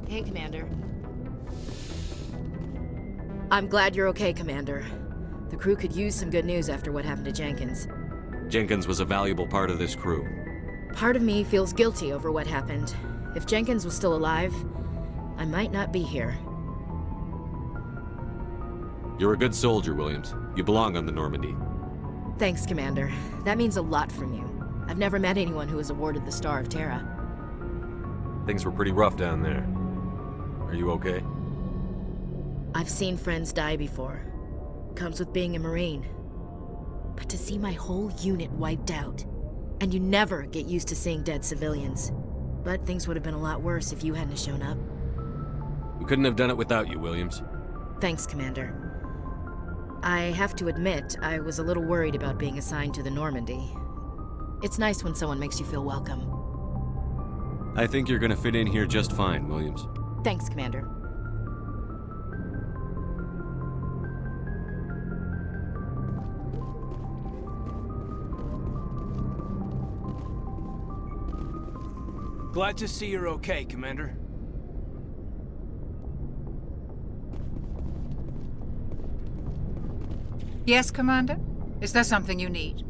Hey, Commander. I'm glad you're okay, Commander. The crew could use some good news after what happened to Jenkins. Jenkins was a valuable part of this crew. Part of me feels guilty over what happened. If Jenkins was still alive, I might not be here. You're a good soldier, Williams. You belong on the Normandy. Thanks, Commander. That means a lot from you. I've never met anyone who was awarded the Star of Terra. Things were pretty rough down there. Are you okay? I've seen friends die before. Comes with being a Marine. But to see my whole unit wiped out, and you never get used to seeing dead civilians. But things would have been a lot worse if you hadn't shown up. We couldn't have done it without you, Williams. Thanks, Commander. I have to admit, I was a little worried about being assigned to the Normandy. It's nice when someone makes you feel welcome. I think you're gonna fit in here just fine, Williams. Thanks, Commander. Glad to see you're okay, Commander. Yes, Commander? Is there something you need?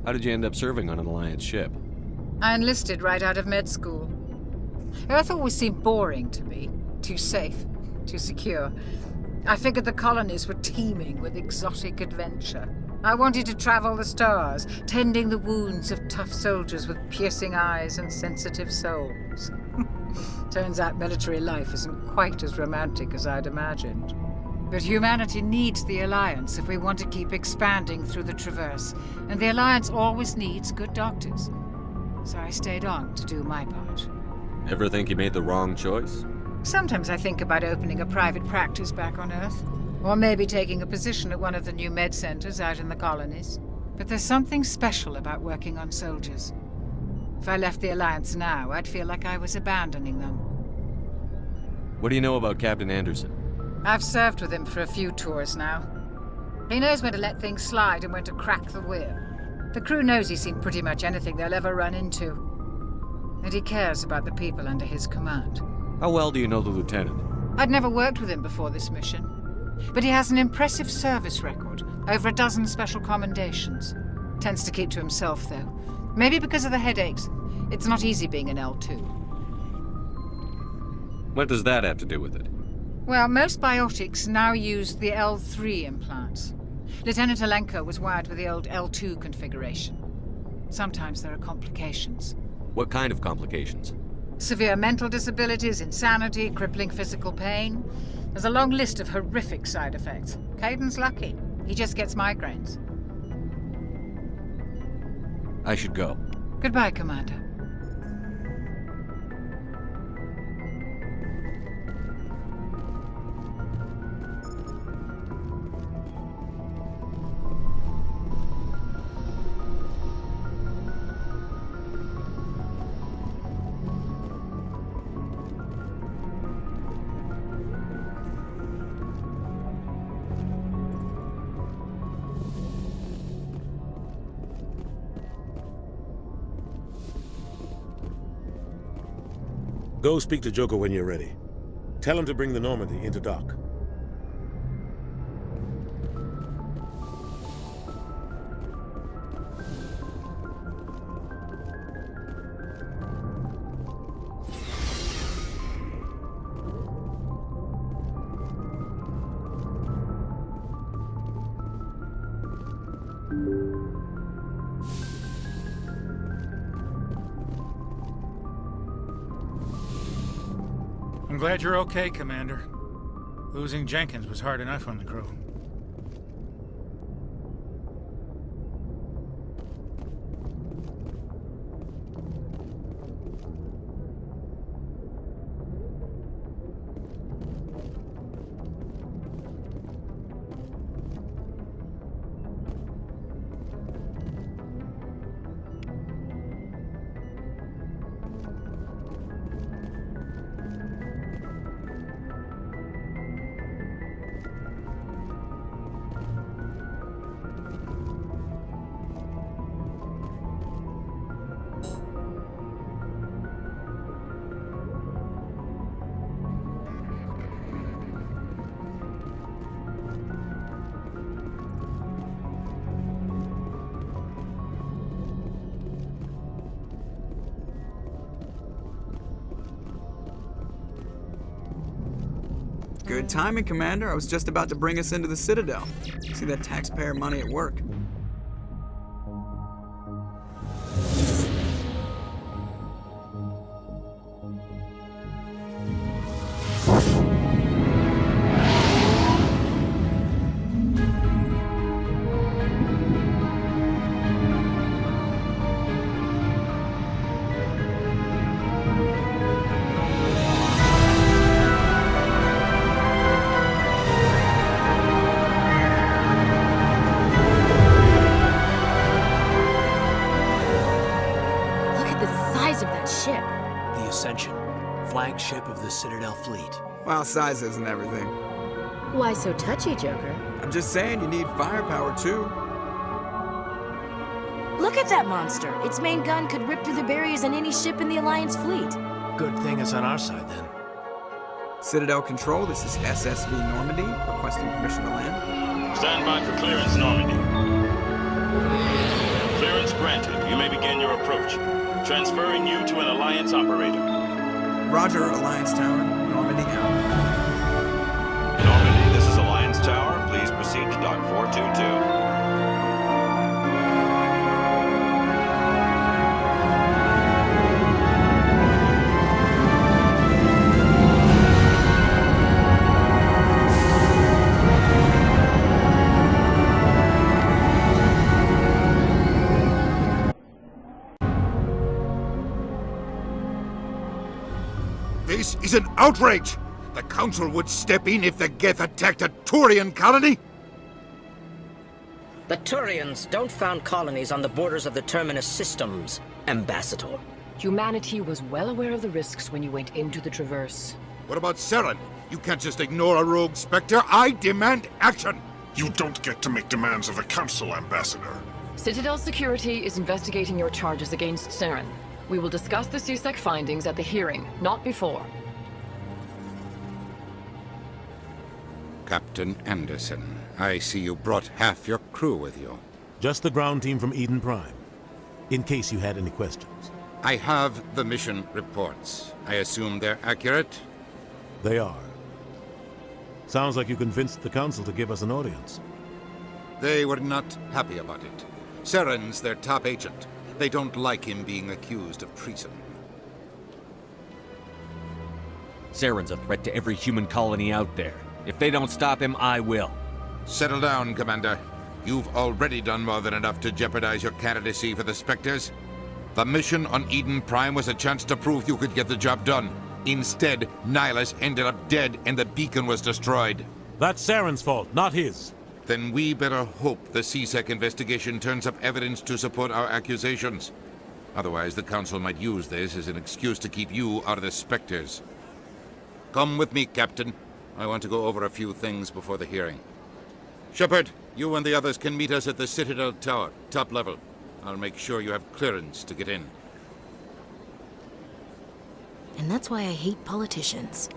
How did you end up serving on an Alliance ship? I enlisted right out of med school. Earth always seemed boring to me. Too safe, too secure. I figured the colonies were teeming with exotic adventure. I wanted to travel the stars, tending the wounds of tough soldiers with piercing eyes and sensitive souls. Turns out military life isn't quite as romantic as I'd imagined. But humanity needs the Alliance if we want to keep expanding through the Traverse, and the Alliance always needs good doctors. So I stayed on to do my part. Ever think you made the wrong choice? Sometimes I think about opening a private practice back on Earth, or maybe taking a position at one of the new med centers out in the colonies. But there's something special about working on soldiers. If I left the Alliance now, I'd feel like I was abandoning them. What do you know about Captain Anderson? I've served with him for a few tours now. He knows when to let things slide and when to crack the whip. The crew knows he's seen pretty much anything they'll ever run into. And he cares about the people under his command. How well do you know the lieutenant? I'd never worked with him before this mission. But he has an impressive service record, over a dozen special commendations. Tends to keep to himself, though. Maybe because of the headaches. It's not easy being an L2. What does that have to do with it? Well, most biotics now use the L3 implants. Lieutenant Alenko was wired with the old L2 configuration. Sometimes there are complications. What kind of complications? Severe mental disabilities, insanity, crippling physical pain. There's a long list of horrific side effects. Caden's lucky. He just gets migraines. I should go. Goodbye, Commander. Go speak to Joker when you're ready. Tell him to bring the Normandy into dock. I'm glad you're okay, Commander. Losing Jenkins was hard enough on the crew. Good timing, Commander. I was just about to bring us into the Citadel. See that taxpayer money at work. Flagship of the Citadel fleet. Well, size isn't everything. Why so touchy, Joker? I'm just saying you need firepower too. Look at that monster! Its main gun could rip through the barriers in any ship in the Alliance fleet. Good thing it's on our side then. Citadel Control, this is SSV Normandy, requesting permission to land. Stand by for clearance, Normandy. Clearance granted. You may begin your approach. Transferring you to an Alliance operator. Roger, Alliance Tower. Normandy out. Normandy, this is Alliance Tower. Please proceed to Dock 422. This is an outrage! The Council would step in if the Geth attacked a Turian colony? The Turians don't found colonies on the borders of the Terminus systems, Ambassador. Humanity was well aware of the risks when you went into the Traverse. What about Saren? You can't just ignore a rogue Spectre. I demand action! You don't get to make demands of the Council, Ambassador. Citadel Security is investigating your charges against Saren. We will discuss the CSEC findings at the hearing, not before. Captain Anderson, I see you brought half your crew with you. Just the ground team from Eden Prime, in case you had any questions. I have the mission reports. I assume they're accurate? They are. Sounds like you convinced the Council to give us an audience. They were not happy about it. Saren's their top agent. They don't like him being accused of treason. Saren's a threat to every human colony out there. If they don't stop him, I will. Settle down, Commander. You've already done more than enough to jeopardize your candidacy for the Spectres. The mission on Eden Prime was a chance to prove you could get the job done. Instead, Nihilus ended up dead and the beacon was destroyed. That's Saren's fault, not his. Then we better hope the CSEC investigation turns up evidence to support our accusations. Otherwise, the Council might use this as an excuse to keep you out of the Spectres. Come with me, Captain. I want to go over a few things before the hearing. Shepard, you and the others can meet us at the Citadel Tower, top level. I'll make sure you have clearance to get in. And that's why I hate politicians.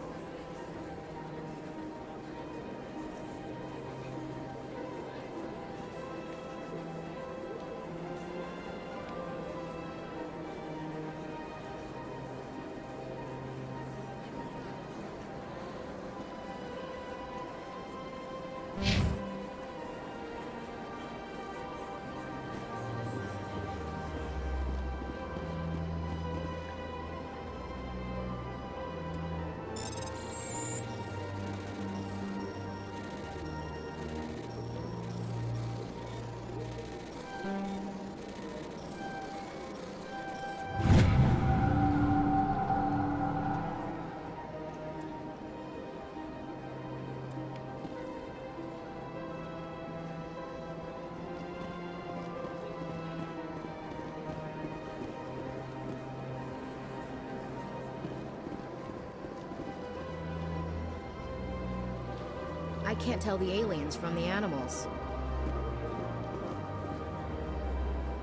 I can't tell the aliens from the animals.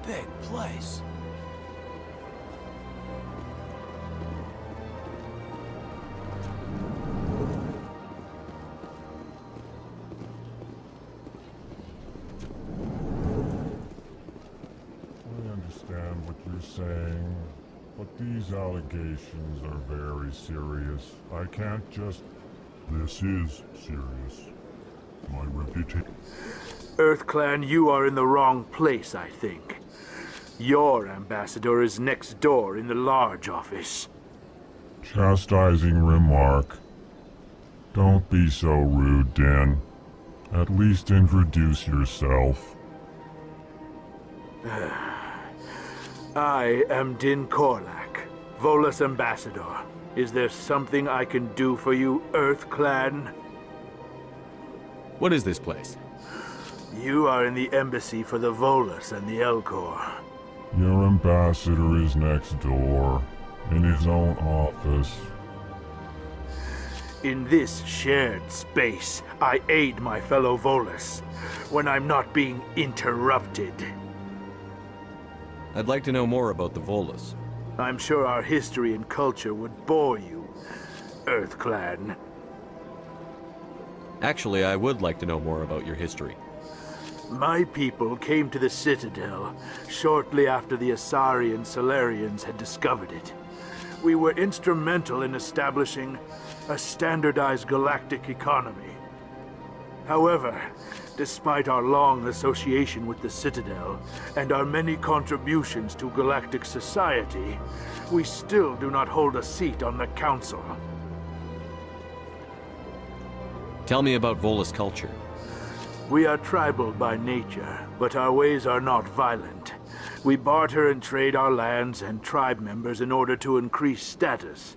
Big place. I understand what you're saying, but these allegations are very serious. I can't just... This is serious. My reputation. EarthClan, you are in the wrong place, I think. Your ambassador is next door in the large office. Chastising remark. Don't be so rude, Dan. At least introduce yourself. I am Din Korlak, Volus ambassador. Is there something I can do for you, EarthClan? What is this place? You are in the embassy for the Volus and the Elcor. Your ambassador is next door, in his own office. In this shared space, I aid my fellow Volus when I'm not being interrupted. I'd like to know more about the Volus. I'm sure our history and culture would bore you, EarthClan. Actually, I would like to know more about your history. My people came to the Citadel shortly after the Asari and Solarians had discovered it. We were instrumental in establishing a standardized galactic economy. However, despite our long association with the Citadel and our many contributions to galactic society, we still do not hold a seat on the Council. Tell me about Volus culture. We are tribal by nature, but our ways are not violent. We barter and trade our lands and tribe members in order to increase status.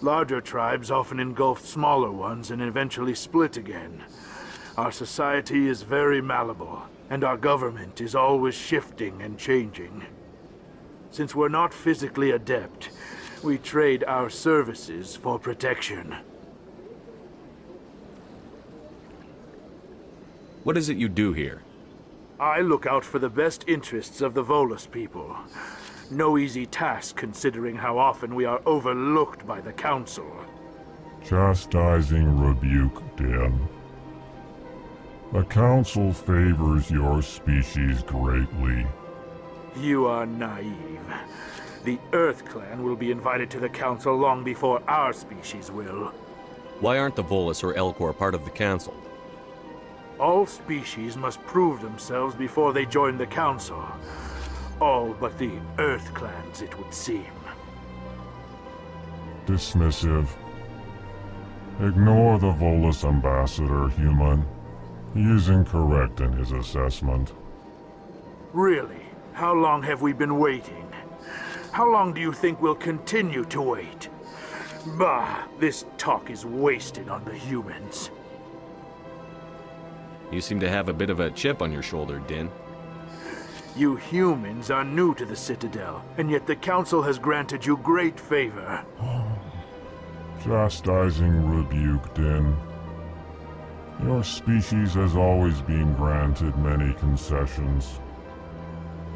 Larger tribes often engulf smaller ones and eventually split again. Our society is very malleable, and our government is always shifting and changing. Since we're not physically adept, we trade our services for protection. What is it you do here? I look out for the best interests of the Volus people. No easy task considering how often we are overlooked by the Council. Chastising rebuke, Dan. The Council favors your species greatly. You are naive. The EarthClan will be invited to the Council long before our species will. Why aren't the Volus or Elcor part of the Council? All species must prove themselves before they join the Council. All but the EarthClans, it would seem. Dismissive. Ignore the Volus ambassador, human. He is incorrect in his assessment. Really? How long have we been waiting? How long do you think we'll continue to wait? Bah, this talk is wasted on the humans. You seem to have a bit of a chip on your shoulder, Din. You humans are new to the Citadel, and yet the Council has granted you great favor. Chastising rebuke, Din. Your species has always been granted many concessions.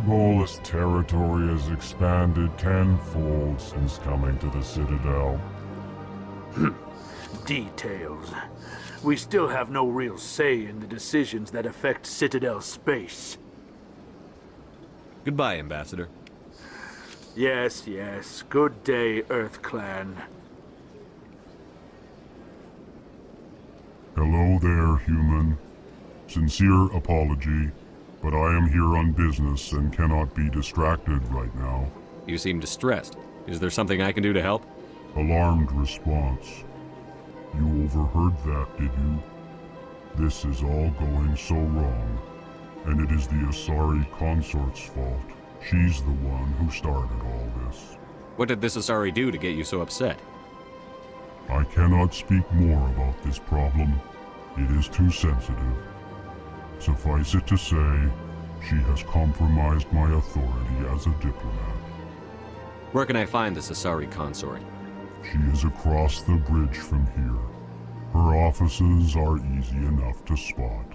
Volus territory has expanded tenfold since coming to the Citadel. Details. We still have no real say in the decisions that affect Citadel space. Goodbye, Ambassador. Yes, yes. Good day, EarthClan. Hello there, human. Sincere apology, but I am here on business and cannot be distracted right now. You seem distressed. Is there something I can do to help? Alarmed response. You overheard that, did you? This is all going so wrong, and it is the Asari consort's fault. She's the one who started all this. What did this Asari do to get you so upset? I cannot speak more about this problem. It is too sensitive. Suffice it to say, she has compromised my authority as a diplomat. Where can I find this Asari consort? She is across the bridge from here. Her offices are easy enough to spot.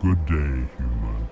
Good day, human.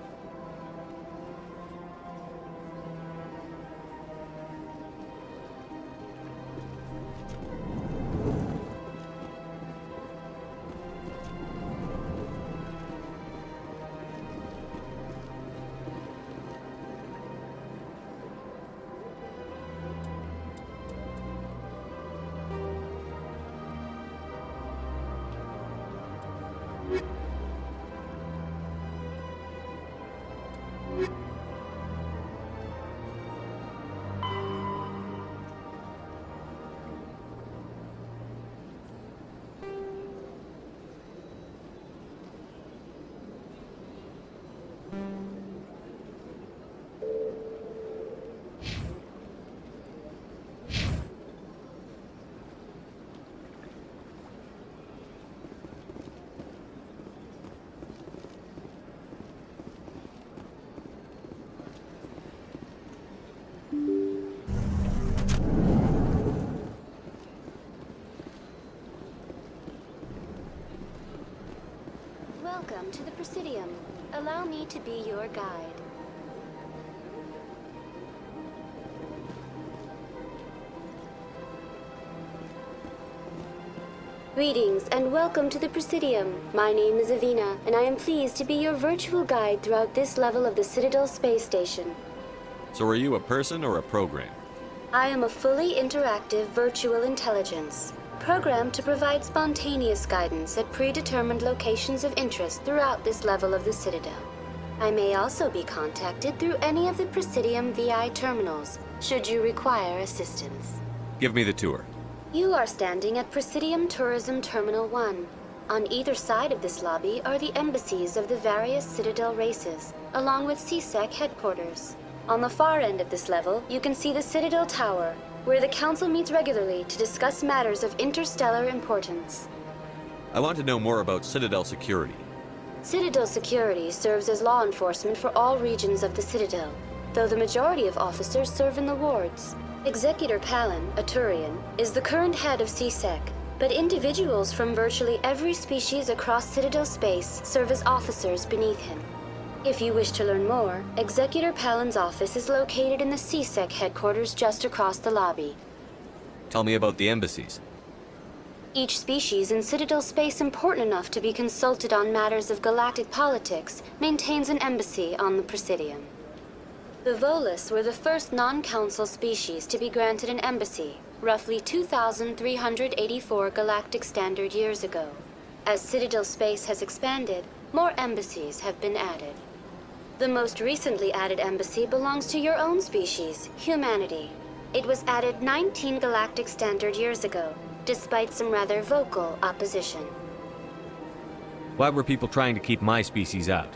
Welcome to the Presidium. Allow me to be your guide. Greetings and welcome to the Presidium. My name is Avina, and I am pleased to be your virtual guide throughout this level of the Citadel space station. So are you a person or a program? I am a fully interactive virtual intelligence, programmed to provide spontaneous guidance at predetermined locations of interest throughout this level of the Citadel. I may also be contacted through any of the Presidium VI terminals, should you require assistance. Give me the tour. You are standing at Presidium Tourism Terminal 1. On either side of this lobby are the embassies of the various Citadel races, along with CSEC headquarters. On the far end of this level, you can see the Citadel Tower, where the Council meets regularly to discuss matters of interstellar importance. I want to know more about Citadel security. Citadel security serves as law enforcement for all regions of the Citadel, though the majority of officers serve in the wards. Executor Palin, a Turian, is the current head of CSEC, but individuals from virtually every species across Citadel space serve as officers beneath him. If you wish to learn more, Executor Palin's office is located in the CSEC headquarters just across the lobby. Tell me about the embassies. Each species in Citadel space important enough to be consulted on matters of galactic politics maintains an embassy on the Presidium. The Volus were the first non-council species to be granted an embassy, roughly 2,384 galactic standard years ago. As Citadel space has expanded, more embassies have been added. The most recently added embassy belongs to your own species, humanity. It was added 19 galactic standard years ago, despite some rather vocal opposition. Why were people trying to keep my species out?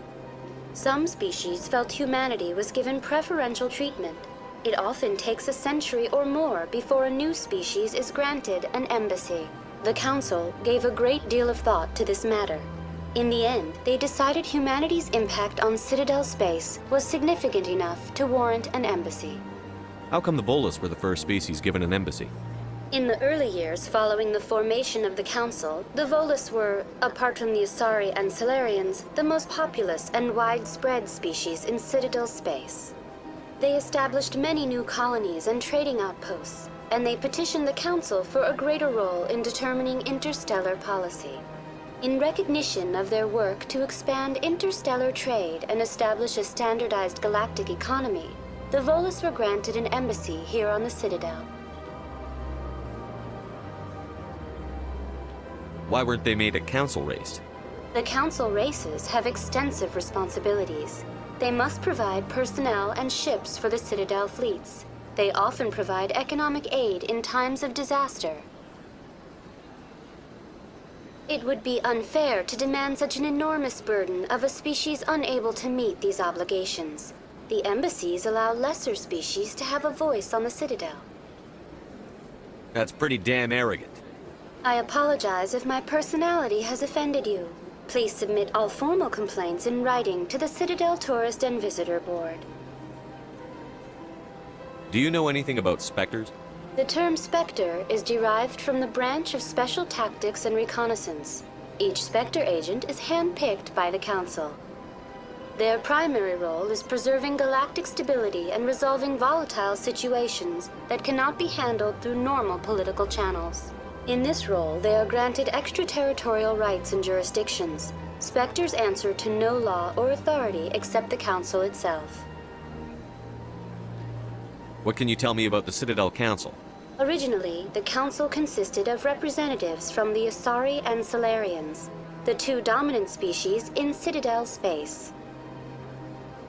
Some species felt humanity was given preferential treatment. It often takes a century or more before a new species is granted an embassy. The Council gave a great deal of thought to this matter. In the end, they decided humanity's impact on Citadel space was significant enough to warrant an embassy. How come the Volus were the first species given an embassy? In the early years following the formation of the Council, the Volus were, apart from the Asari and Solarians, the most populous and widespread species in Citadel space. They established many new colonies and trading outposts, and they petitioned the Council for a greater role in determining interstellar policy. In recognition of their work to expand interstellar trade and establish a standardized galactic economy, the Volus were granted an embassy here on the Citadel. Why weren't they made a council race? The Council races have extensive responsibilities. They must provide personnel and ships for the Citadel fleets. They often provide economic aid in times of disaster. It would be unfair to demand such an enormous burden of a species unable to meet these obligations. The embassies allow lesser species to have a voice on the Citadel. That's pretty damn arrogant. I apologize if my personality has offended you. Please submit all formal complaints in writing to the Citadel Tourist and Visitor Board. Do you know anything about Spectres? The term Spectre is derived from the branch of Special Tactics and Reconnaissance. Each Spectre agent is hand-picked by the Council. Their primary role is preserving galactic stability and resolving volatile situations that cannot be handled through normal political channels. In this role, they are granted extraterritorial rights and jurisdictions. Spectres answer to no law or authority except the Council itself. What can you tell me about the Citadel Council? Originally, the Council consisted of representatives from the Asari and Solarians, the two dominant species in Citadel space.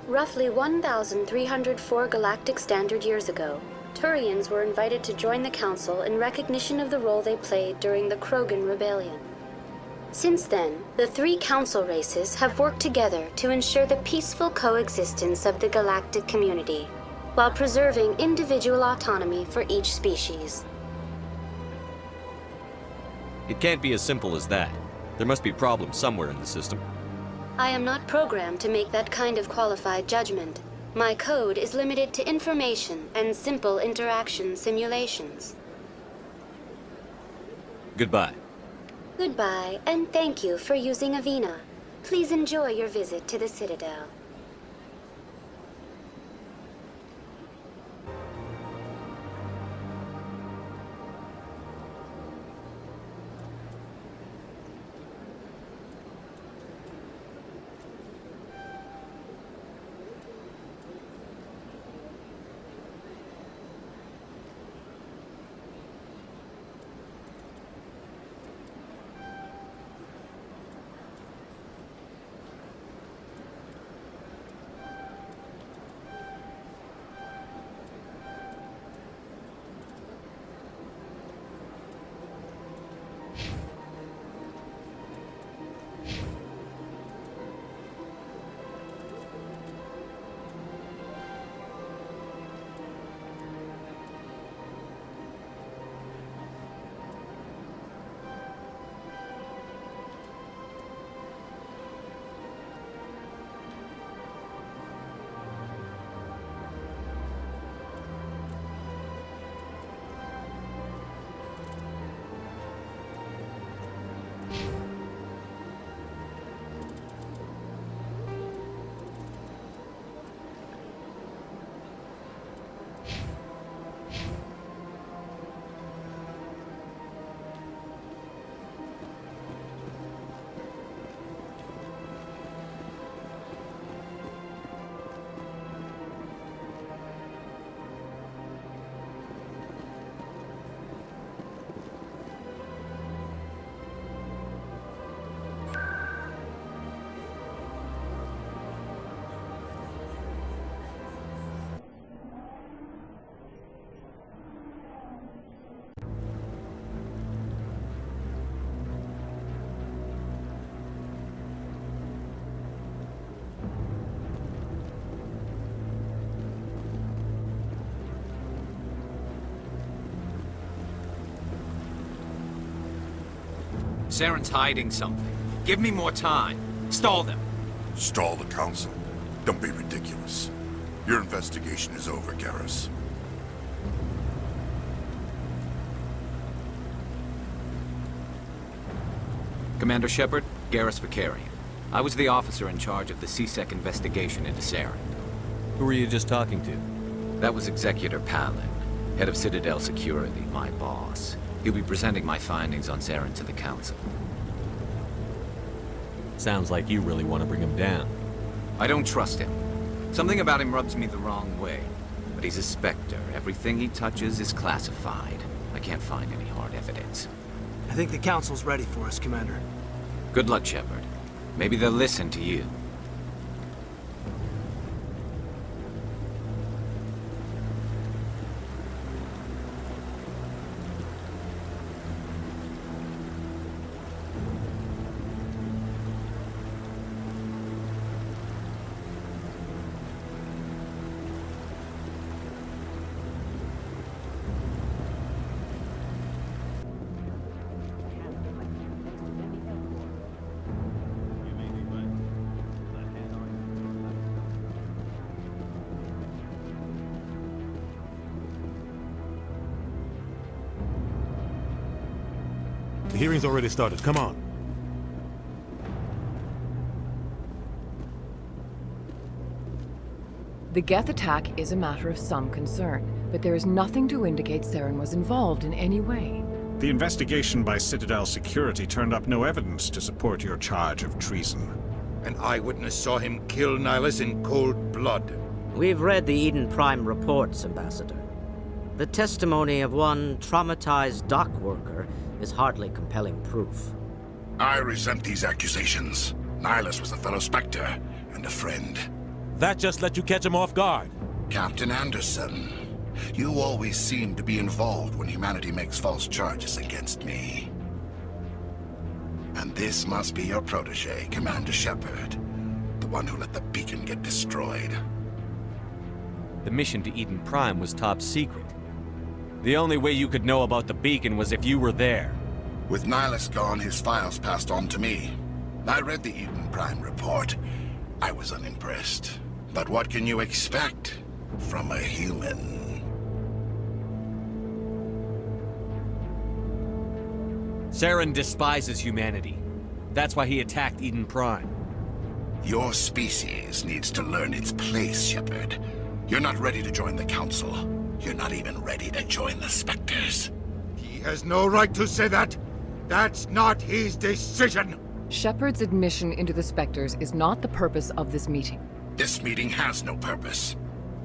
Roughly 1,304 galactic standard years ago, Turians were invited to join the Council in recognition of the role they played during the Krogan Rebellion. Since then, the three Council races have worked together to ensure the peaceful coexistence of the galactic community, while preserving individual autonomy for each species. It can't be as simple as that. There must be problems somewhere in the system. I am not programmed to make that kind of qualified judgment. My code is limited to information and simple interaction simulations. Goodbye. Goodbye, and thank you for using Avina. Please enjoy your visit to the Citadel. Saren's hiding something. Give me more time. Stall them. Stall the Council? Don't be ridiculous. Your investigation is over, Garrus. Commander Shepard, Garrus Vicarian. I was the officer in charge of the CSEC investigation into Saren. Who were you just talking to? That was Executor Palin, head of Citadel Security, my boss. He'll be presenting my findings on Saren to the Council. Sounds like you really want to bring him down. I don't trust him. Something about him rubs me the wrong way. But he's a Spectre. Everything he touches is classified. I can't find any hard evidence. I think the Council's ready for us, Commander. Good luck, Shepard. Maybe they'll listen to you. The hearing's already started. Come on. The Geth attack is a matter of some concern, but there is nothing to indicate Saren was involved in any way. The investigation by Citadel Security turned up no evidence to support your charge of treason. An eyewitness saw him kill Nihilus in cold blood. We've read the Eden Prime reports, Ambassador. The testimony of one traumatized dock worker is hardly compelling proof. I resent these accusations. Nihilus was a fellow Spectre and a friend. That just let you catch him off guard. Captain Anderson, you always seem to be involved when humanity makes false charges against me. And this must be your protege, Commander Shepard, the one who let the beacon get destroyed. The mission to Eden Prime was top secret. The only way you could know about the beacon was if you were there. With Nihilus gone, his files passed on to me. I read the Eden Prime report. I was unimpressed. But what can you expect from a human? Saren despises humanity. That's why he attacked Eden Prime. Your species needs to learn its place, Shepard. You're not ready to join the Council. You're not even ready to join the Spectres. He has no right to say that. That's not his decision. Shepard's admission into the Spectres is not the purpose of this meeting. This meeting has no purpose.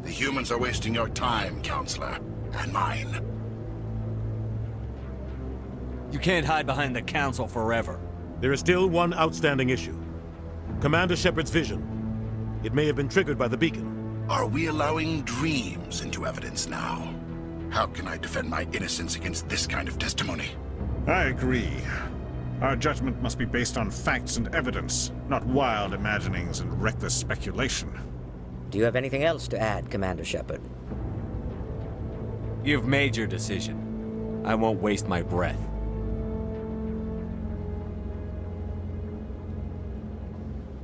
The humans are wasting your time, Counselor, and mine. You can't hide behind the Council forever. There is still one outstanding issue. Commander Shepard's vision. It may have been triggered by the beacon. Are we allowing dreams into evidence now? How can I defend my innocence against this kind of testimony? I agree. Our judgment must be based on facts and evidence, not wild imaginings and reckless speculation. Do you have anything else to add, Commander Shepard? You've made your decision. I won't waste my breath.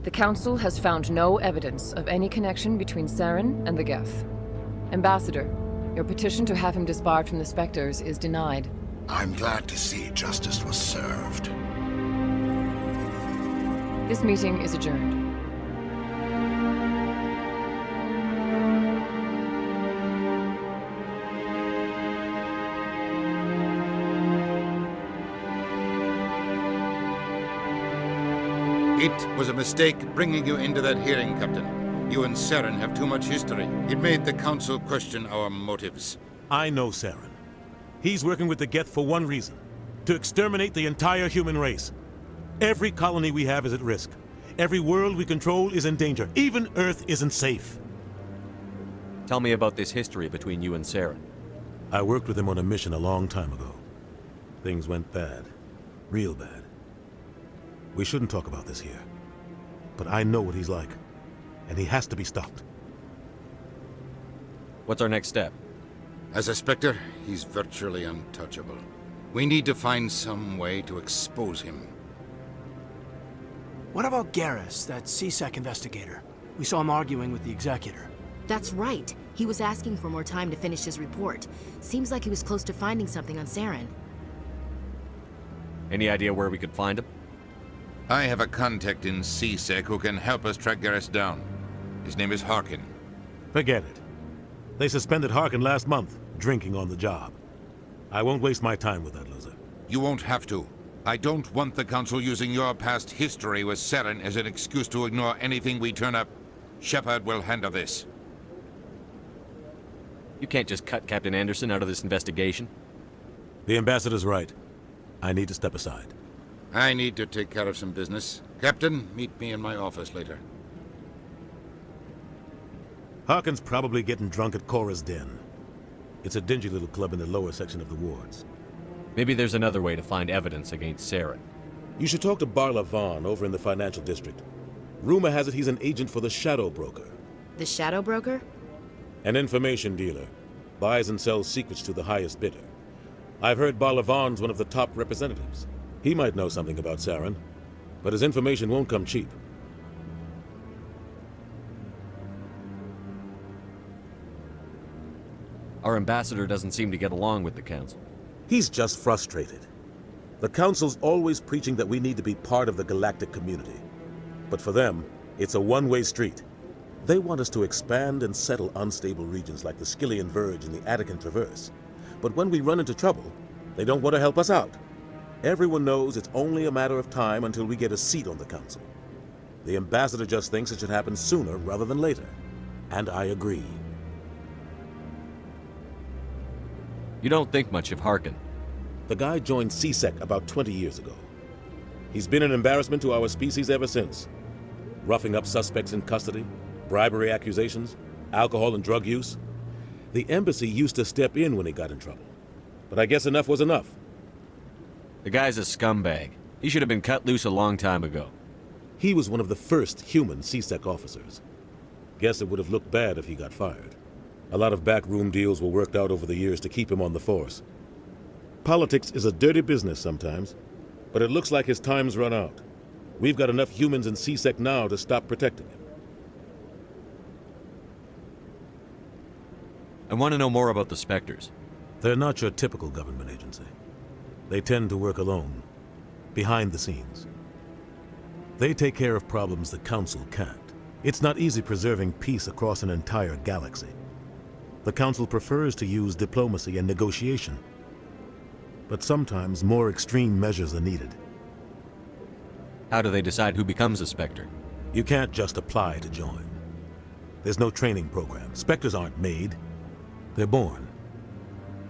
The Council has found no evidence of any connection between Saren and the Geth. Ambassador, your petition to have him disbarred from the Spectres is denied. I'm glad to see justice was served. This meeting is adjourned. It was a mistake bringing you into that hearing, Captain. You and Saren have too much history. It made the Council question our motives. I know Saren. He's working with the Geth for one reason. To exterminate the entire human race. Every colony we have is at risk. Every world we control is in danger. Even Earth isn't safe. Tell me about this history between you and Saren. I worked with him on a mission a long time ago. Things went bad. Real bad. We shouldn't talk about this here. But I know what he's like. And he has to be stopped. What's our next step? As a Spectre, he's virtually untouchable. We need to find some way to expose him. What about Garrus, that CSEC investigator? We saw him arguing with the Executor. That's right. He was asking for more time to finish his report. Seems like he was close to finding something on Saren. Any idea where we could find him? I have a contact in CSEC who can help us track Garrus down. His name is Harkin. Forget it. They suspended Harkin last month, drinking on the job. I won't waste my time with that loser. You won't have to. I don't want the Council using your past history with Saren as an excuse to ignore anything we turn up. Shepard will handle this. You can't just cut Captain Anderson out of this investigation. The Ambassador's right. I need to step aside. I need to take care of some business. Captain, meet me in my office later. Harkin's probably getting drunk at Cora's Den. It's a dingy little club in the lower section of the wards. Maybe there's another way to find evidence against Saren. You should talk to Barla Vaughn over in the financial district. Rumor has it he's an agent for the Shadow Broker. The Shadow Broker? An information dealer. Buys and sells secrets to the highest bidder. I've heard Barla Vaughn's one of the top representatives. He might know something about Saren, but his information won't come cheap. Our ambassador doesn't seem to get along with the Council. He's just frustrated. The Council's always preaching that we need to be part of the galactic community. But for them, it's a one-way street. They want us to expand and settle unstable regions like the Skillian Verge and the Attican Traverse. But when we run into trouble, they don't want to help us out. Everyone knows it's only a matter of time until we get a seat on the Council. The Ambassador just thinks it should happen sooner rather than later. And I agree. You don't think much of Harkin. The guy joined CSEC about 20 years ago. He's been an embarrassment to our species ever since. Roughing up suspects in custody, bribery accusations, alcohol and drug use. The embassy used to step in when he got in trouble. But I guess enough was enough. The guy's a scumbag. He should have been cut loose a long time ago. He was one of the first human CSEC officers. Guess it would have looked bad if he got fired. A lot of backroom deals were worked out over the years to keep him on the force. Politics is a dirty business sometimes, but it looks like his time's run out. We've got enough humans in CSEC now to stop protecting him. I want to know more about the Spectres. They're not your typical government agency. They tend to work alone, behind the scenes. They take care of problems the Council can't. It's not easy preserving peace across an entire galaxy. The Council prefers to use diplomacy and negotiation. But sometimes more extreme measures are needed. How do they decide who becomes a Spectre? You can't just apply to join. There's no training program. Spectres aren't made. They're born.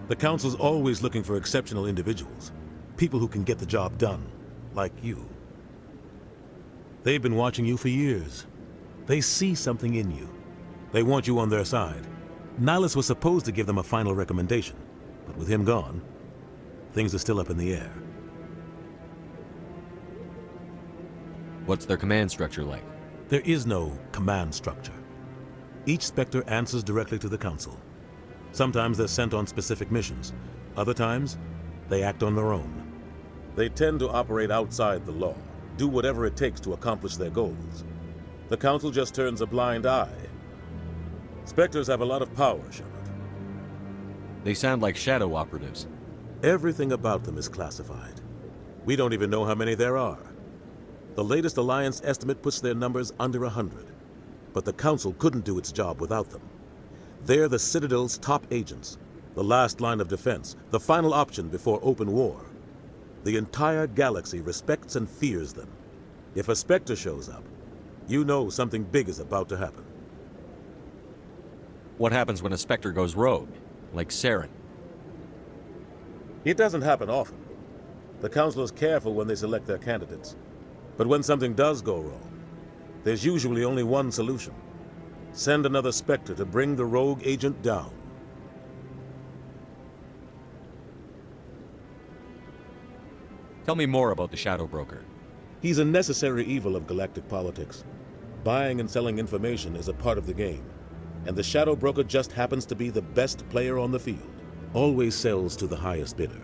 The Council's always looking for exceptional individuals. People who can get the job done, like you. They've been watching you for years. They see something in you. They want you on their side. Nihilus was supposed to give them a final recommendation, but with him gone, things are still up in the air. What's their command structure like? There is no command structure. Each Spectre answers directly to the Council. Sometimes they're sent on specific missions. Other times, they act on their own. They tend to operate outside the law, do whatever it takes to accomplish their goals. The Council just turns a blind eye. Spectres have a lot of power, Shepard. They sound like shadow operatives. Everything about them is classified. We don't even know how many there are. The latest Alliance estimate puts their numbers under 100. But the Council couldn't do its job without them. They're the Citadel's top agents, the last line of defense, the final option before open war. The entire galaxy respects and fears them. If a Spectre shows up, you know something big is about to happen. What happens when a Spectre goes rogue, like Saren? It doesn't happen often. The Council is careful when they select their candidates. But when something does go wrong, there's usually only one solution. Send another Spectre to bring the rogue agent down. Tell me more about the Shadow Broker. He's a necessary evil of galactic politics. Buying and selling information is a part of the game. And the Shadow Broker just happens to be the best player on the field. Always sells to the highest bidder.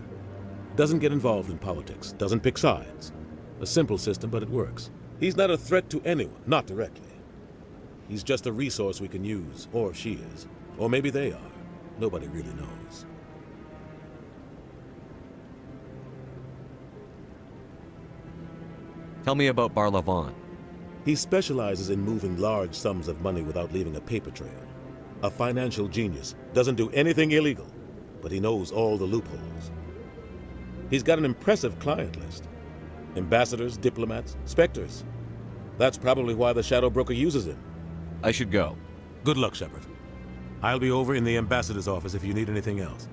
Doesn't get involved in politics, doesn't pick sides. A simple system, but it works. He's not a threat to anyone, not directly. He's just a resource we can use, or she is. Or maybe they are. Nobody really knows. Tell me about Barlavon. He specializes in moving large sums of money without leaving a paper trail. A financial genius, doesn't do anything illegal, but he knows all the loopholes. He's got an impressive client list. Ambassadors, diplomats, Spectres. That's probably why the Shadow Broker uses him. I should go. Good luck, Shepard. I'll be over in the Ambassador's office if you need anything else.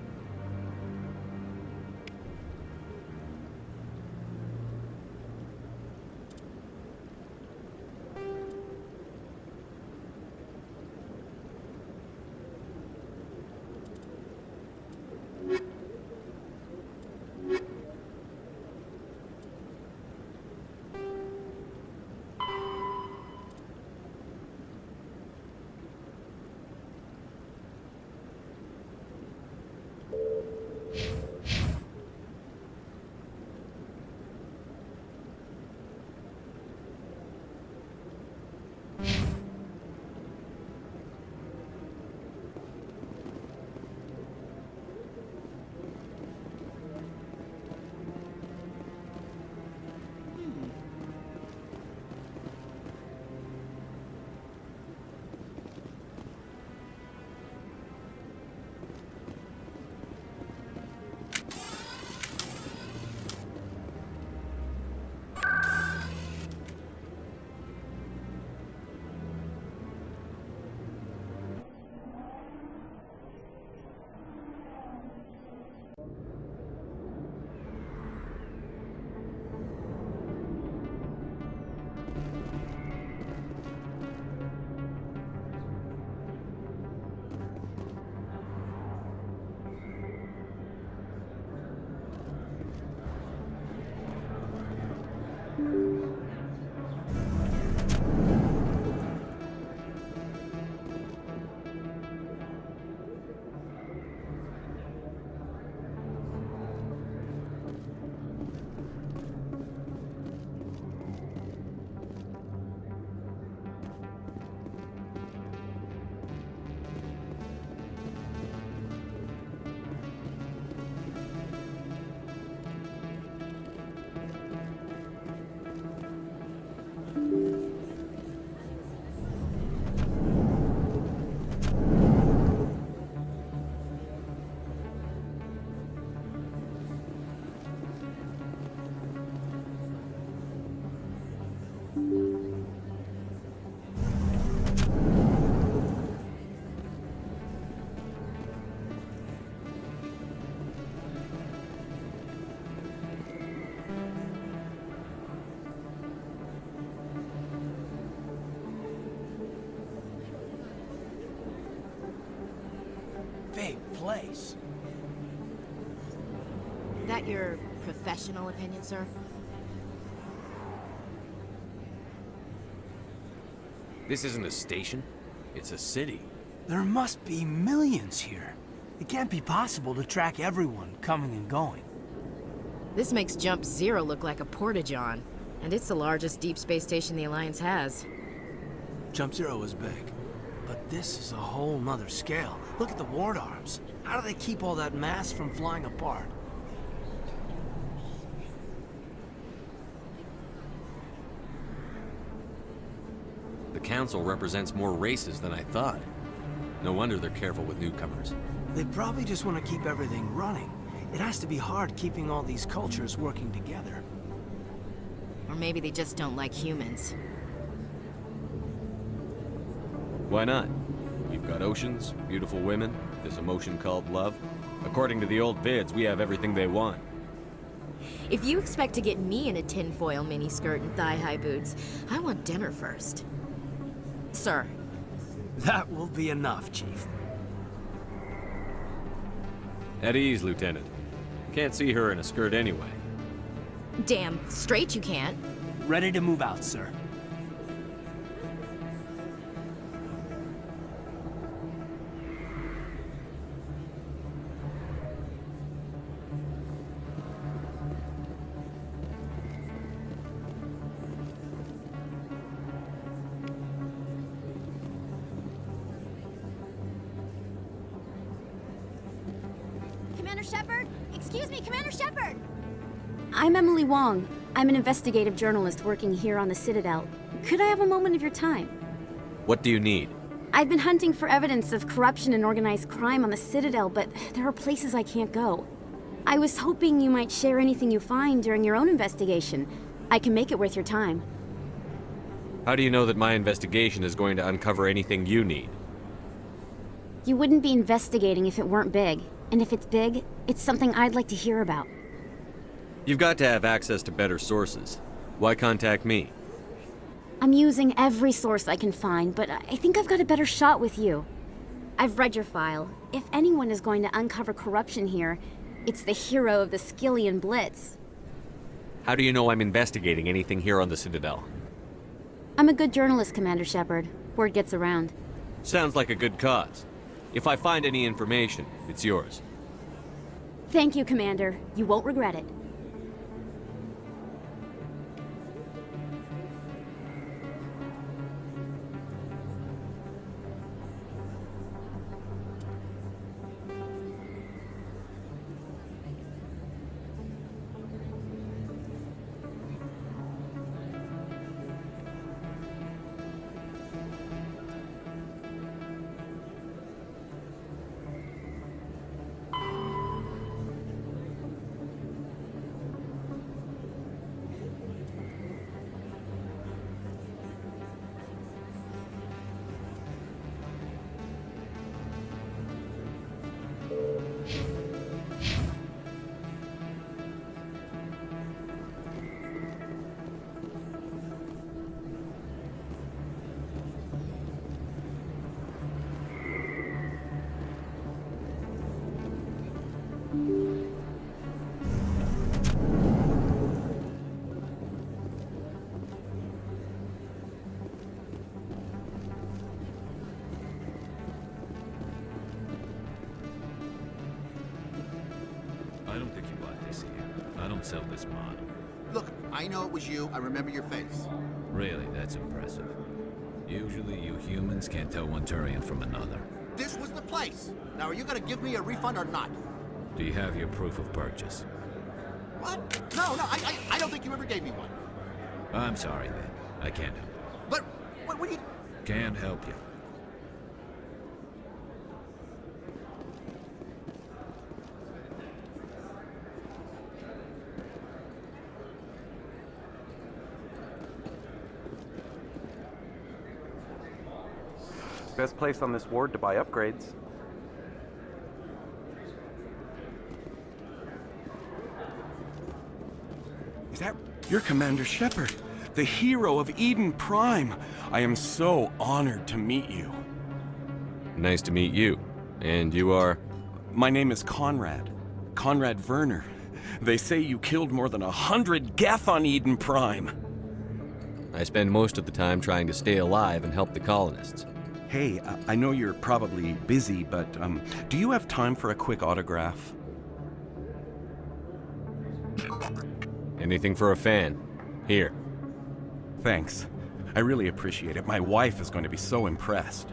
big place. That your professional opinion, sir? This isn't a station. It's a city. There must be millions here. It can't be possible to track everyone coming and going. This makes Jump Zero look like a porta-john, and it's the largest deep space station the Alliance has. Jump Zero is big, but this is a whole nother scale. Look at the ward arms. How do they keep all that mass from flying apart? The Council represents more races than I thought. No wonder they're careful with newcomers. They probably just want to keep everything running. It has to be hard keeping all these cultures working together. Or maybe they just don't like humans. Why not? You've got oceans, beautiful women, this emotion called love. According to the old vids, we have everything they want. If you expect to get me in a tinfoil miniskirt and thigh-high boots, I want dinner first. Sir. That will be enough, Chief. At ease, Lieutenant. Can't see her in a skirt anyway. Damn straight you can't. Ready to move out, sir. Commander Shepard? Excuse me, Commander Shepard! I'm Emily Wong. I'm an investigative journalist working here on the Citadel. Could I have a moment of your time? What do you need? I've been hunting for evidence of corruption and organized crime on the Citadel, but there are places I can't go. I was hoping you might share anything you find during your own investigation. I can make it worth your time. How do you know that my investigation is going to uncover anything you need? You wouldn't be investigating if it weren't big. And if it's big, it's something I'd like to hear about. You've got to have access to better sources. Why contact me? I'm using every source I can find, but I think I've got a better shot with you. I've read your file. If anyone is going to uncover corruption here, it's the hero of the Skillian Blitz. How do you know I'm investigating anything here on the Citadel? I'm a good journalist, Commander Shepard. Word gets around. Sounds like a good cause. If I find any information, it's yours. Thank you, Commander. You won't regret it. I don't think you like this here. I don't sell this model. Look, I know it was you. I remember your face. Really, that's impressive. Usually you humans can't tell one Turian from another. This was the place. Now, are you gonna give me a refund or not? Do you have your proof of purchase? What? No, I don't think you ever gave me one. I'm sorry then. I can't help you. But, what do you... Can't help you. Best place on this ward to buy upgrades. Is that... You're Commander Shepard, the hero of Eden Prime. I am so honored to meet you. Nice to meet you. And you are? My name is Conrad. Conrad Werner. They say you killed more than 100 Geth on Eden Prime. I spend most of the time trying to stay alive and help the colonists. Hey, I know you're probably busy, but do you have time for a quick autograph? Anything for a fan. Here. Thanks. I really appreciate it. My wife is going to be so impressed.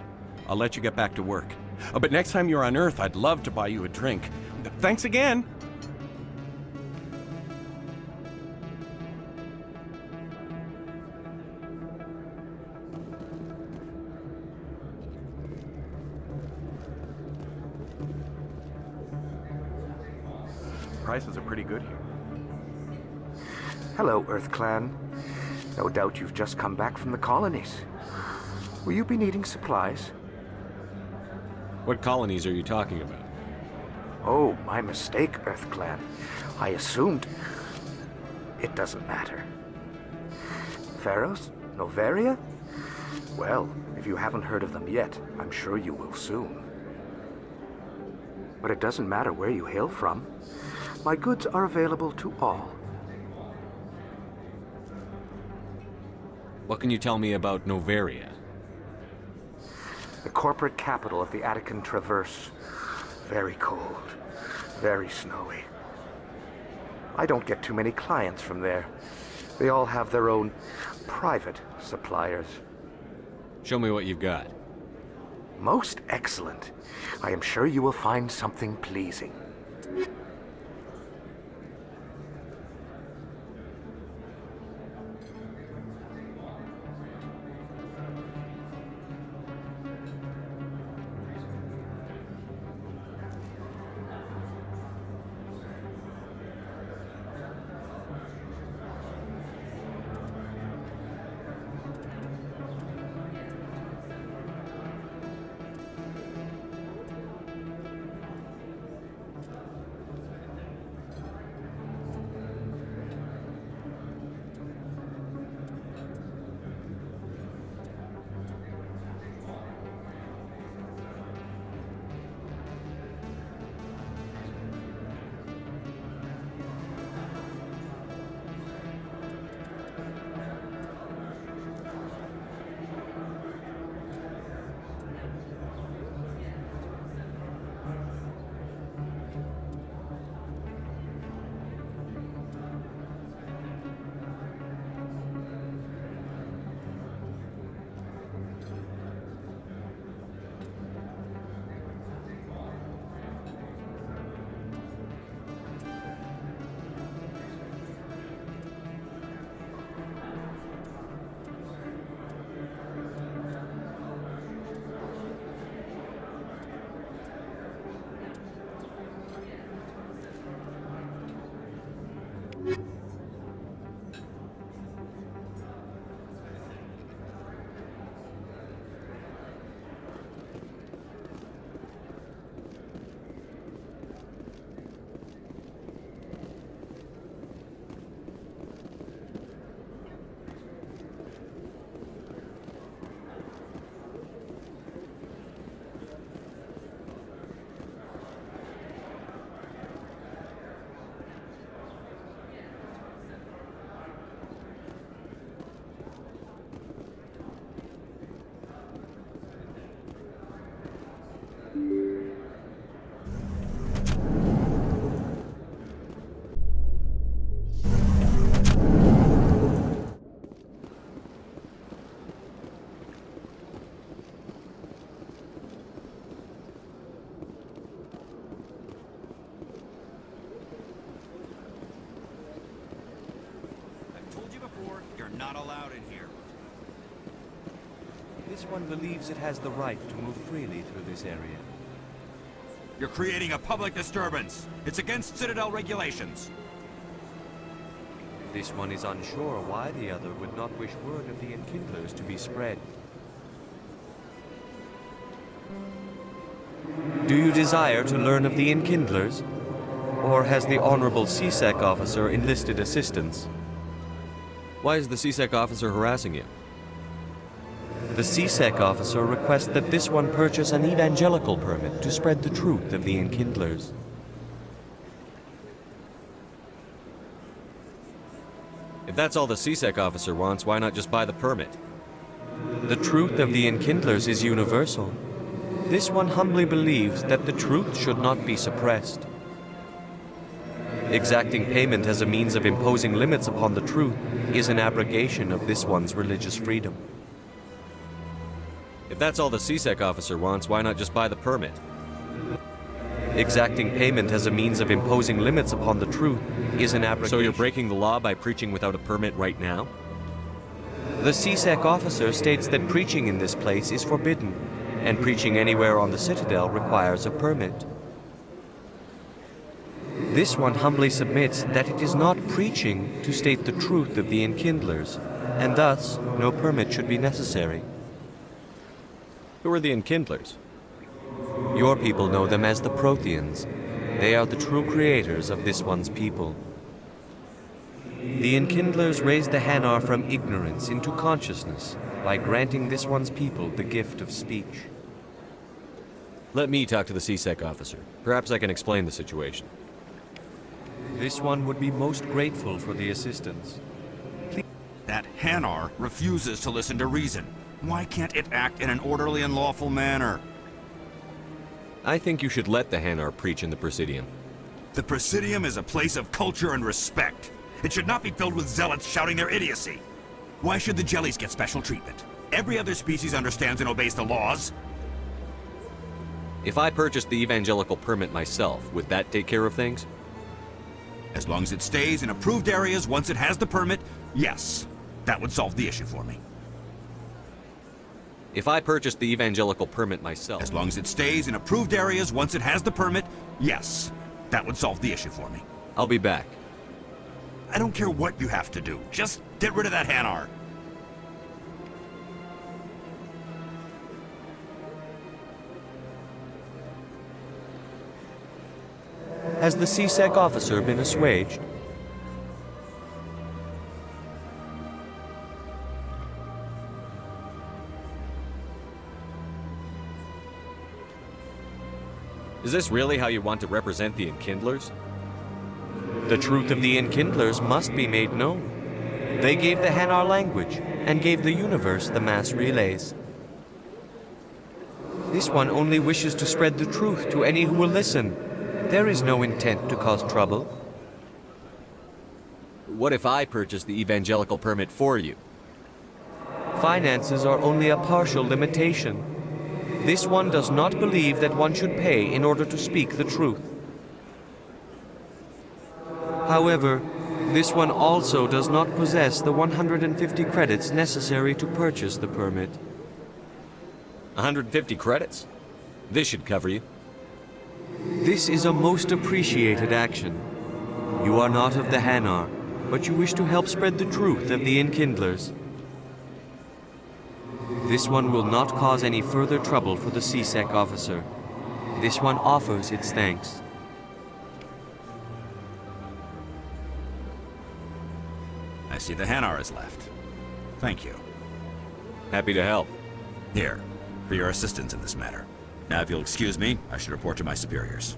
I'll let you get back to work. But next time you're on Earth, I'd love to buy you a drink. Thanks again! Prices are pretty good here. Hello, Earth Clan. No doubt you've just come back from the colonies. Will you be needing supplies? What colonies are you talking about? Oh, my mistake, Earth Clan. I assumed... It doesn't matter. Pharaohs? Noveria? Well, if you haven't heard of them yet, I'm sure you will soon. But it doesn't matter where you hail from. My goods are available to all. What can you tell me about Noveria? The corporate capital of the Attican Traverse. Very cold. Very snowy. I don't get too many clients from there. They all have their own private suppliers. Show me what you've got. Most excellent. I am sure you will find something pleasing. Not allowed in here. This one believes it has the right to move freely through this area. You're creating a public disturbance. It's against Citadel regulations. This one is unsure why the other would not wish word of the Enkindlers to be spread. Do you desire to learn of the Enkindlers? Or has the Honorable CSEC officer enlisted assistance? Why is the CSEC officer harassing you? The CSEC officer requests that this one purchase an evangelical permit to spread the truth of the Enkindlers. If that's all the CSEC officer wants, why not just buy the permit? The truth of the Enkindlers is universal. This one humbly believes that the truth should not be suppressed. Exacting payment as a means of imposing limits upon the truth is an abrogation of this one's religious freedom. If that's all the CSEC officer wants, why not just buy the permit? Exacting payment as a means of imposing limits upon the truth is an abrogation. So you're breaking the law by preaching without a permit right now? The CSEC officer states that preaching in this place is forbidden, and preaching anywhere on the Citadel requires a permit. This one humbly submits that it is not preaching to state the truth of the Enkindlers, and thus no permit should be necessary. Who are the Enkindlers? Your people know them as the Protheans. They are the true creators of this one's people. The Enkindlers raised the Hanar from ignorance into consciousness by granting this one's people the gift of speech. Let me talk to the CSEC officer. Perhaps I can explain the situation. This one would be most grateful for the assistance. That Hanar refuses to listen to reason. Why can't it act in an orderly and lawful manner? I think you should let the Hanar preach in the Presidium. The Presidium is a place of culture and respect. It should not be filled with zealots shouting their idiocy. Why should the jellies get special treatment? Every other species understands and obeys the laws. If I purchased the evangelical permit myself, would that take care of things? As long as it stays in approved areas once it has the permit, yes. That would solve the issue for me. If I purchased the evangelical permit myself... As long as it stays in approved areas once it has the permit, yes. That would solve the issue for me. I'll be back. I don't care what you have to do. Just get rid of that Hanar. Has the CSEC officer been assuaged? Is this really how you want to represent the Enkindlers? The truth of the Enkindlers must be made known. They gave the Hanar language, and gave the universe the mass relays. This one only wishes to spread the truth to any who will listen. There is no intent to cause trouble. What if I purchase the evangelical permit for you? Finances are only a partial limitation. This one does not believe that one should pay in order to speak the truth. However, this one also does not possess the 150 credits necessary to purchase the permit. 150 credits? This should cover you. This is a most appreciated action. You are not of the Hanar, but you wish to help spread the truth of the Enkindlers. This one will not cause any further trouble for the CSEC officer. This one offers its thanks. I see the Hanar is left. Thank you. Happy to help. Here, for your assistance in this matter. Now, if you'll excuse me, I should report to my superiors.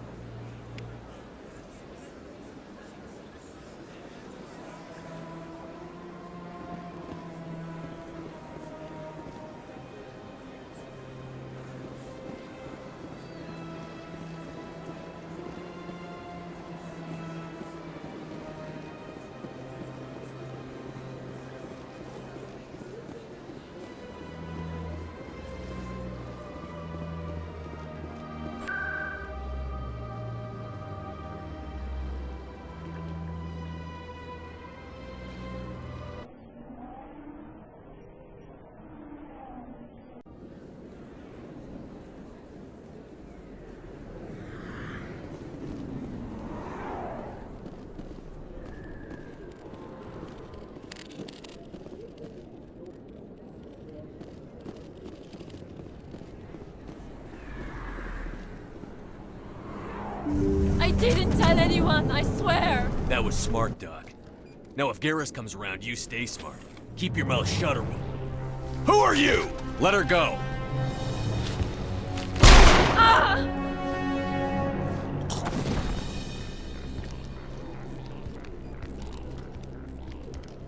I didn't tell anyone, I swear! That was smart, Doc. Now if Garrus comes around, you stay smart. Keep your mouth shut or we'll... Who are you? Let her go!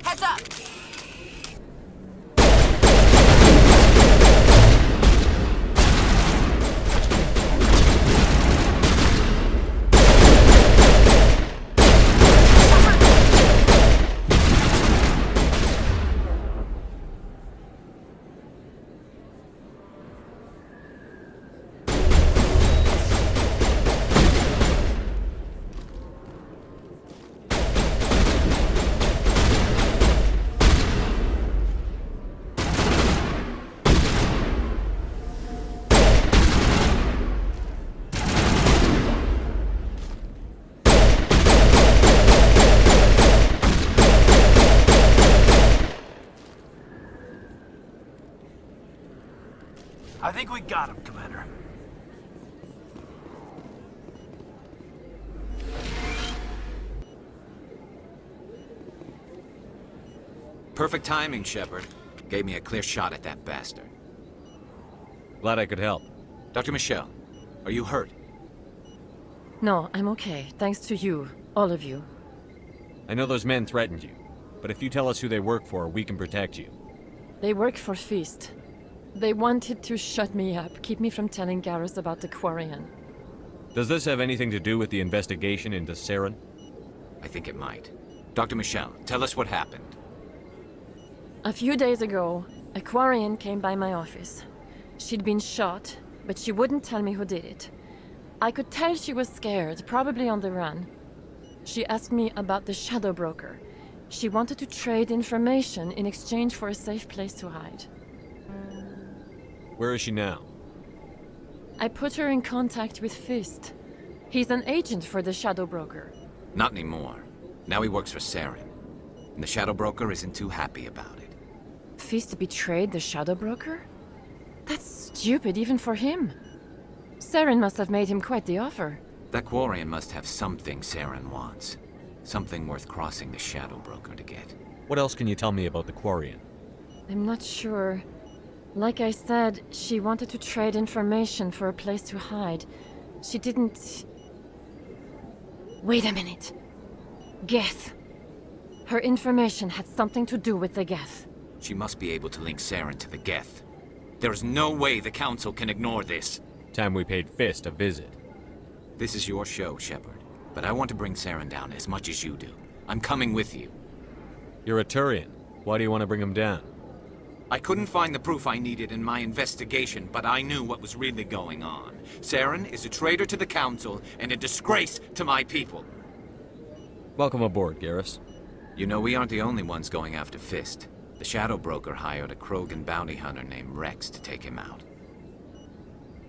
Heads up! I think we got him, Commander. Perfect timing, Shepard. Gave me a clear shot at that bastard. Glad I could help. Dr. Michelle, are you hurt? No, I'm okay. Thanks to you. All of you. I know those men threatened you, but if you tell us who they work for, we can protect you. They work for Feast. They wanted to shut me up, keep me from telling Garrus about the Quarian. Does this have anything to do with the investigation into Saren? I think it might. Dr. Michelle, tell us what happened. A few days ago, a Quarian came by my office. She'd been shot, but she wouldn't tell me who did it. I could tell she was scared, probably on the run. She asked me about the Shadow Broker. She wanted to trade information in exchange for a safe place to hide. Where is she now? I put her in contact with Fist. He's an agent for the Shadow Broker. Not anymore. Now he works for Saren. And the Shadow Broker isn't too happy about it. Fist betrayed the Shadow Broker? That's stupid even for him. Saren must have made him quite the offer. That Quarian must have something Saren wants. Something worth crossing the Shadow Broker to get. What else can you tell me about the Quarian? I'm not sure. Like I said, she wanted to trade information for a place to hide. She didn't... Wait a minute. Geth. Her information had something to do with the Geth. She must be able to link Saren to the Geth. There's no way the Council can ignore this. Time we paid Fist a visit. This is your show, Shepard. But I want to bring Saren down as much as you do. I'm coming with you. You're a Turian. Why do you want to bring him down? I couldn't find the proof I needed in my investigation, but I knew what was really going on. Saren is a traitor to the Council and a disgrace to my people. Welcome aboard, Garrus. You know, we aren't the only ones going after Fist. The Shadow Broker hired a Krogan bounty hunter named Rex to take him out.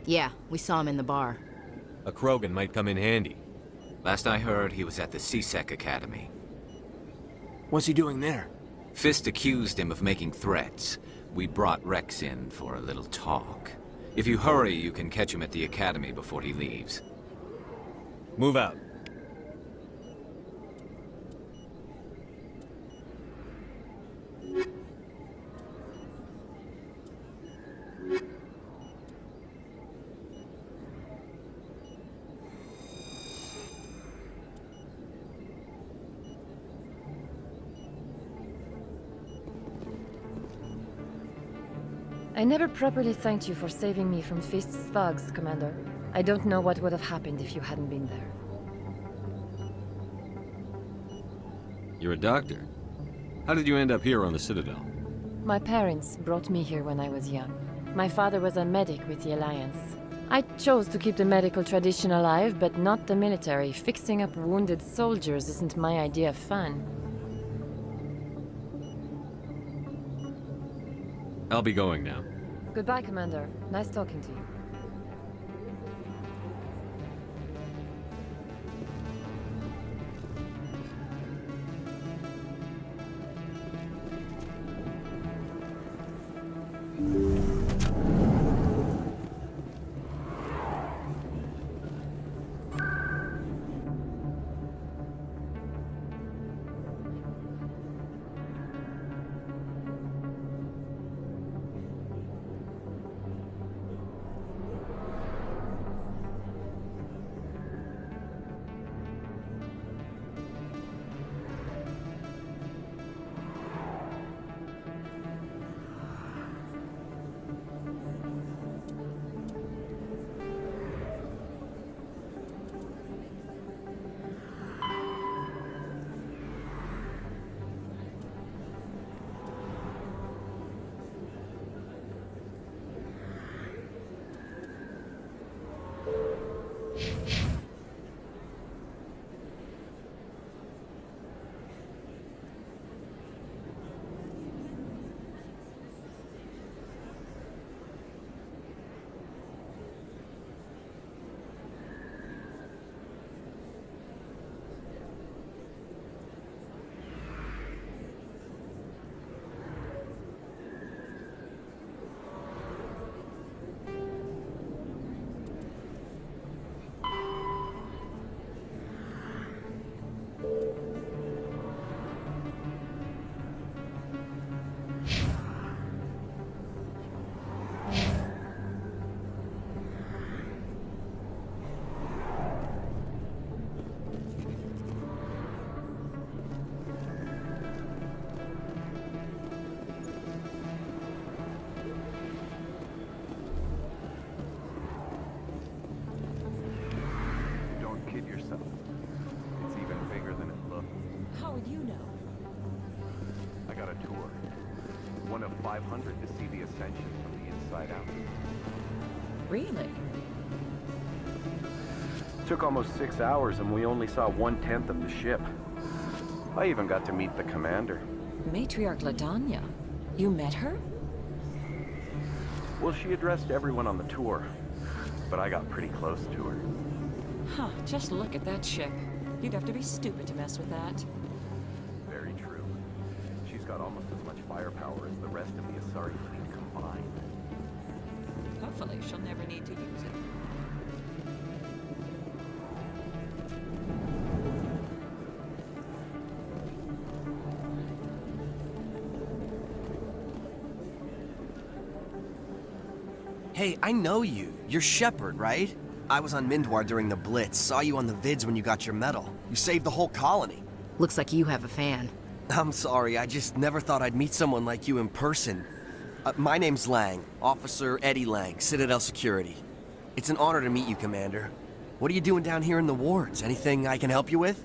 Yeah, we saw him in the bar. A Krogan might come in handy. Last I heard, he was at the CSEC Academy. What's he doing there? Fist accused him of making threats. We brought Rex in for a little talk. If you hurry, you can catch him at the Academy before he leaves. Move out. I never properly thanked you for saving me from Fist's thugs, Commander. I don't know what would have happened if you hadn't been there. You're a doctor. How did you end up here on the Citadel? My parents brought me here when I was young. My father was a medic with the Alliance. I chose to keep the medical tradition alive, but not the military. Fixing up wounded soldiers isn't my idea of fun. I'll be going now. Goodbye, Commander. Nice talking to you. kid yourself. It's even bigger than it looks. How would you know? I got a tour. One of 500 to see the Ascension from the inside out. Really? Took almost 6 hours and we only saw 1/10 of the ship. I even got to meet the commander. Matriarch Ladanya? You met her? Well, she addressed everyone on the tour, but I got pretty close to her. Huh, just look at that ship. You'd have to be stupid to mess with that. Very true. She's got almost as much firepower as the rest of the Asari fleet combined. Hopefully she'll never need to use it. Hey, I know you. You're Shepard, right? I was on Mindwar during the Blitz, saw you on the vids when you got your medal. You saved the whole colony. Looks like you have a fan. I'm sorry, I just never thought I'd meet someone like you in person. My name's Lang, Officer Eddie Lang, Citadel Security. It's an honor to meet you, Commander. What are you doing down here in the wards? Anything I can help you with?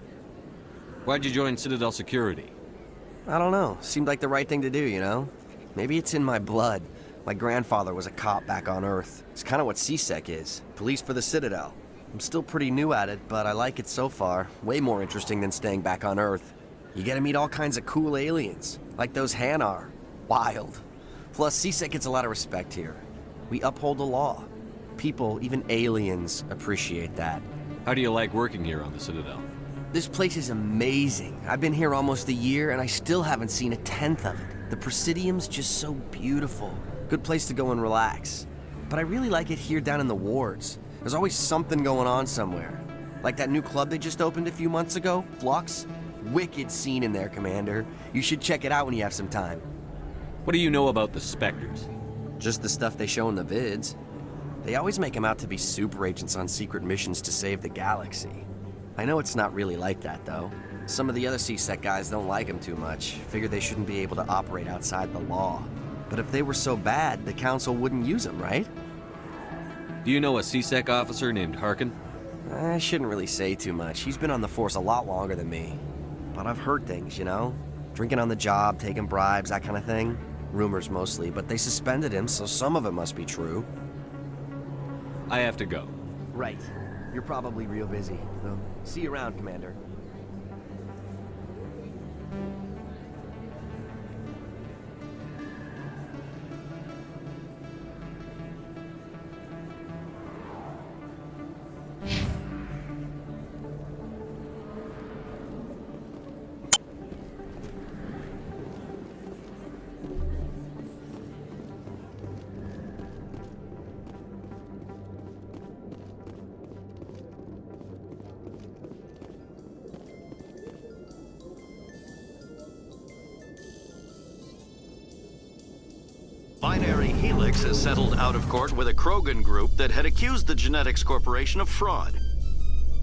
Why'd you join Citadel Security? I don't know. Seemed like the right thing to do, you know? Maybe it's in my blood. My grandfather was a cop back on Earth. It's kind of what CSEC is. Police for the Citadel. I'm still pretty new at it, but I like it so far. Way more interesting than staying back on Earth. You get to meet all kinds of cool aliens, like those Hanar. Wild. Plus, CSEC gets a lot of respect here. We uphold the law. People, even aliens, appreciate that. How do you like working here on the Citadel? This place is amazing. I've been here almost a year, and I still haven't seen a tenth of it. The Presidium's just so beautiful. Good place to go and relax. But I really like it here down in the wards. There's always something going on somewhere. Like that new club they just opened a few months ago, Flux. Wicked scene in there, Commander. You should check it out when you have some time. What do you know about the Spectres? Just the stuff they show in the vids. They always make them out to be super agents on secret missions to save the galaxy. I know it's not really like that, though. Some of the other CSEC guys don't like them too much. Figure they shouldn't be able to operate outside the law. But if they were so bad, the Council wouldn't use them, right? Do you know a CSEC officer named Harkin? I shouldn't really say too much. He's been on the force a lot longer than me. But I've heard things, you know? Drinking on the job, taking bribes, that kind of thing. Rumors mostly, but they suspended him, so some of it must be true. I have to go. Right. You're probably real busy. So, see you around, Commander. Binary Helix has settled out of court with a Krogan group that had accused the Genetics Corporation of fraud.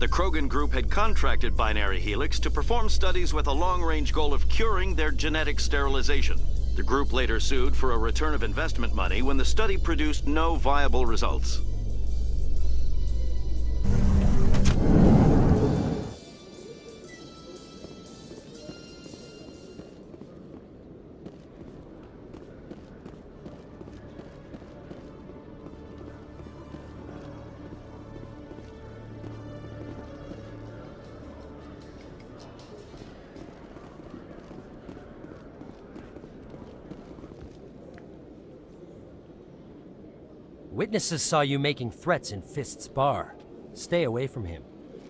The Krogan group had contracted Binary Helix to perform studies with a long-range goal of curing their genetic sterilization. The group later sued for a return of investment money when the study produced no viable results. Witnesses saw you making threats in Fist's bar. Stay away from him.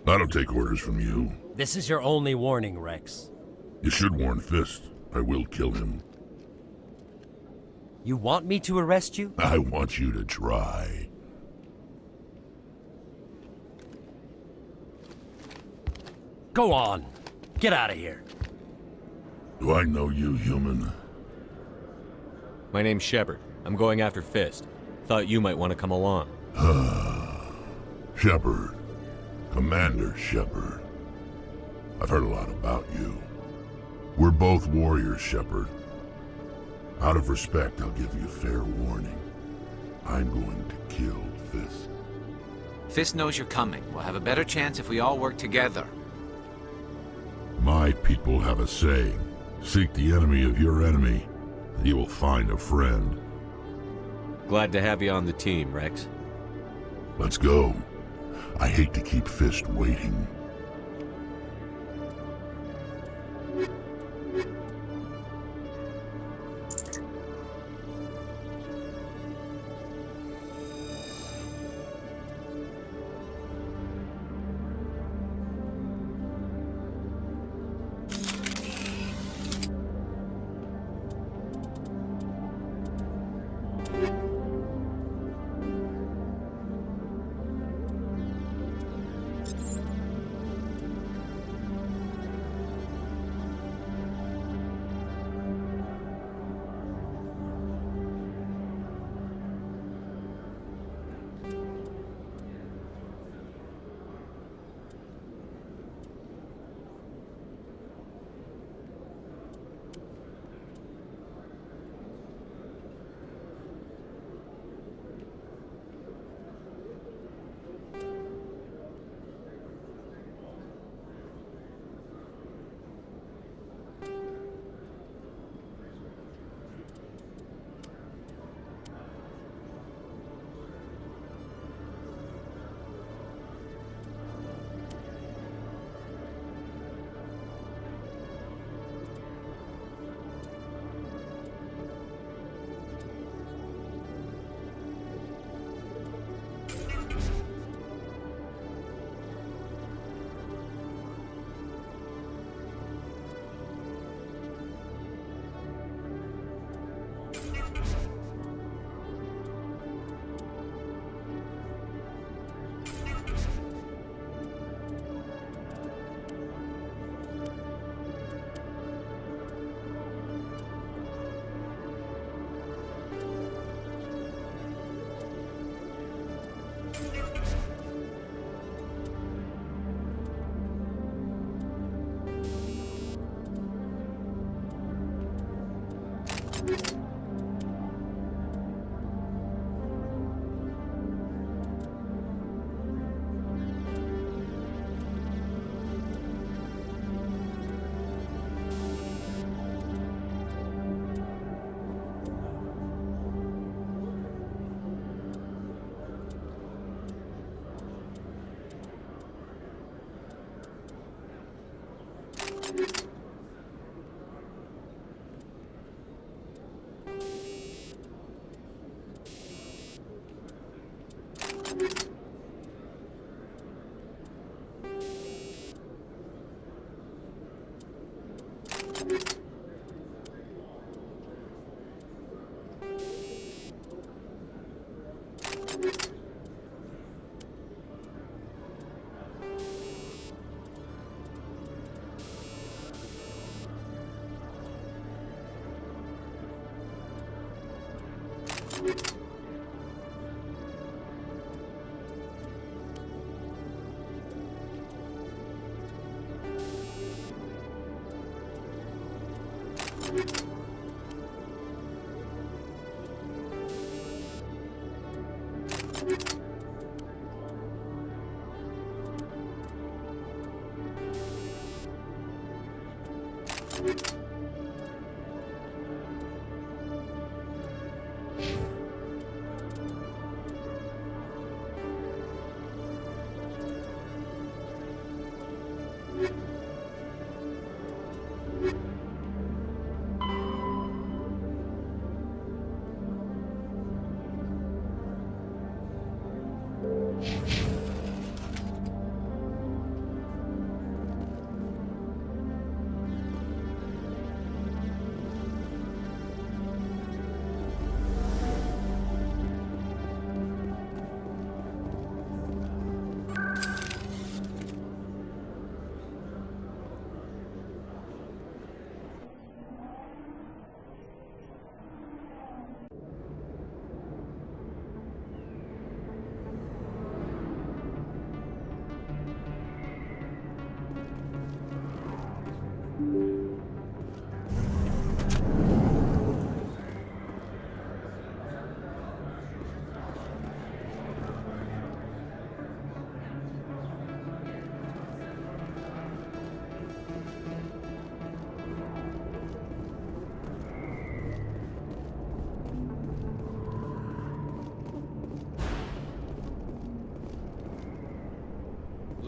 I don't take orders from you. This is your only warning, Rex. You should warn Fist. I will kill him. You want me to arrest you? I want you to try. Go on. Get out of here. Do I know you, human? My name's Shepard. I'm going after Fist. Thought you might want to come along. Shepard. Commander Shepard. I've heard a lot about you. We're both warriors, Shepard. Out of respect, I'll give you fair warning. I'm going to kill Fist. Fist knows you're coming. We'll have a better chance if we all work together. My people have a saying. Seek the enemy of your enemy, and you will find a friend. Glad to have you on the team, Rex. Let's go. I hate to keep Fist waiting.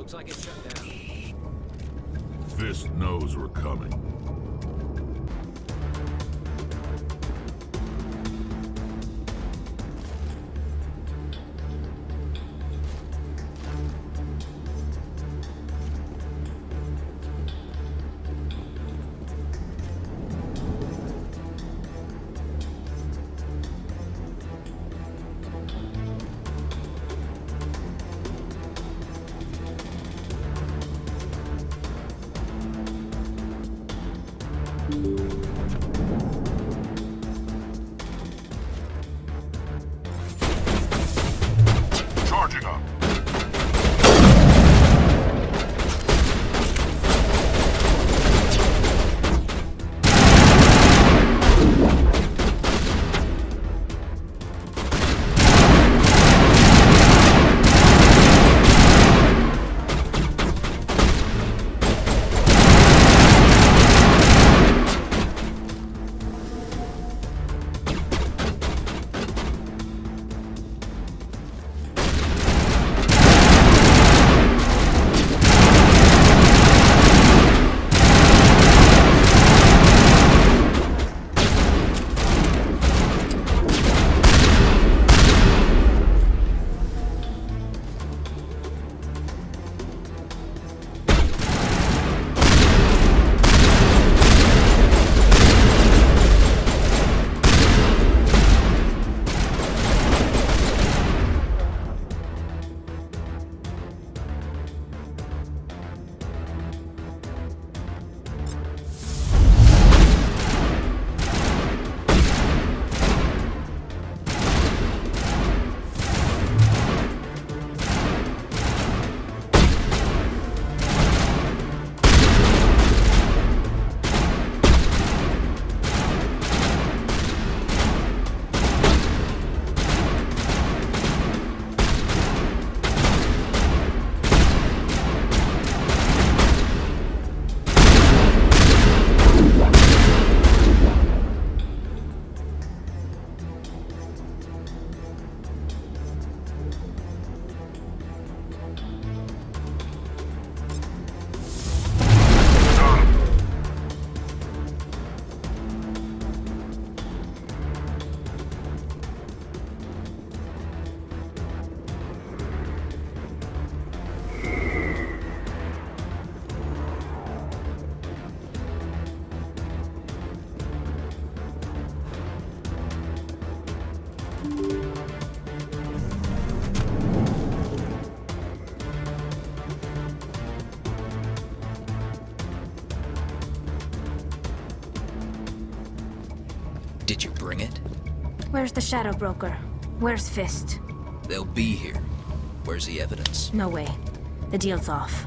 Looks like it's shut down. Fist knows we're coming. Charging up. Did you bring it? Where's the Shadow Broker? Where's Fist? They'll be here. Where's the evidence? No way. The deal's off.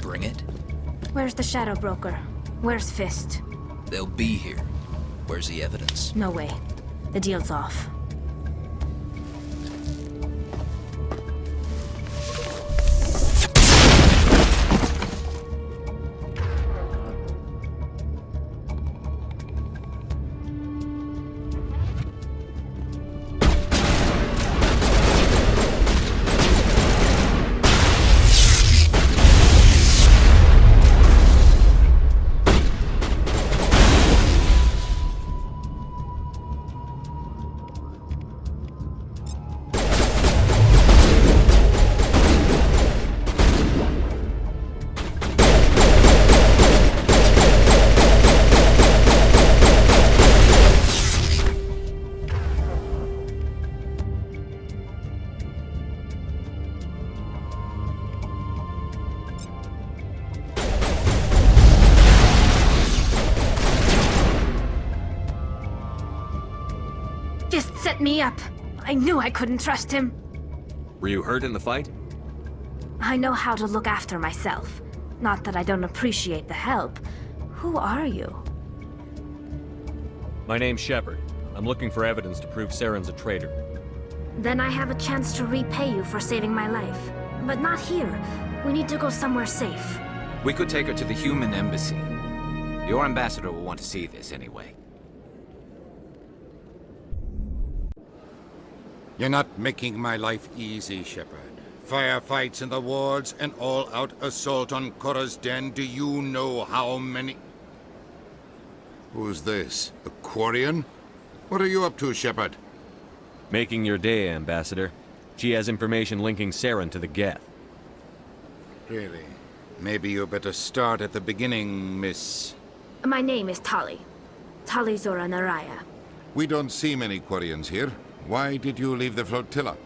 bring it? Where's the Shadow Broker? Where's Fist? They'll be here. Where's the evidence? No way. The deal's off. Fist set me up. I knew I couldn't trust him. Were you hurt in the fight? I know how to look after myself. Not that I don't appreciate the help. Who are you? My name's Shepard. I'm looking for evidence to prove Saren's a traitor. Then I have a chance to repay you for saving my life. But not here. We need to go somewhere safe. We could take her to the human embassy. Your ambassador will want to see this anyway. You're not making my life easy, Shepard. Firefights in the wards, an all-out assault on Korra's den. Do you know how many... Who's this? A Quarian? What are you up to, Shepard? Making your day, Ambassador. She has information linking Saren to the Geth. Really? Maybe you better start at the beginning, Miss... My name is Tali. Tali Zora Naraya. We don't see many Quarians here. Why did you leave the flotilla?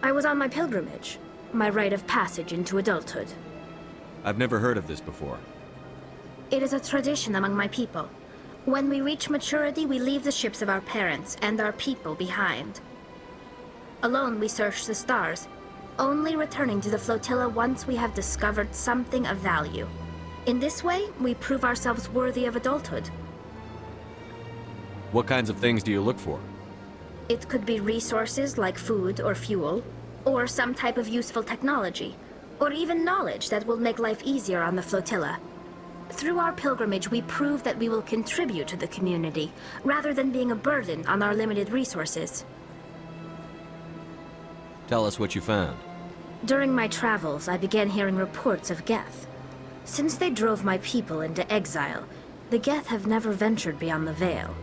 I was on my pilgrimage. My rite of passage into adulthood. I've never heard of this before. It is a tradition among my people. When we reach maturity, we leave the ships of our parents and our people behind. Alone, we search the stars, only returning to the flotilla once we have discovered something of value. In this way, we prove ourselves worthy of adulthood. What kinds of things do you look for? It could be resources like food or fuel, or some type of useful technology, or even knowledge that will make life easier on the flotilla. Through our pilgrimage, we prove that we will contribute to the community, rather than being a burden on our limited resources. Tell us what you found. During my travels, I began hearing reports of Geth. Since they drove my people into exile, the Geth have never ventured beyond the Veil.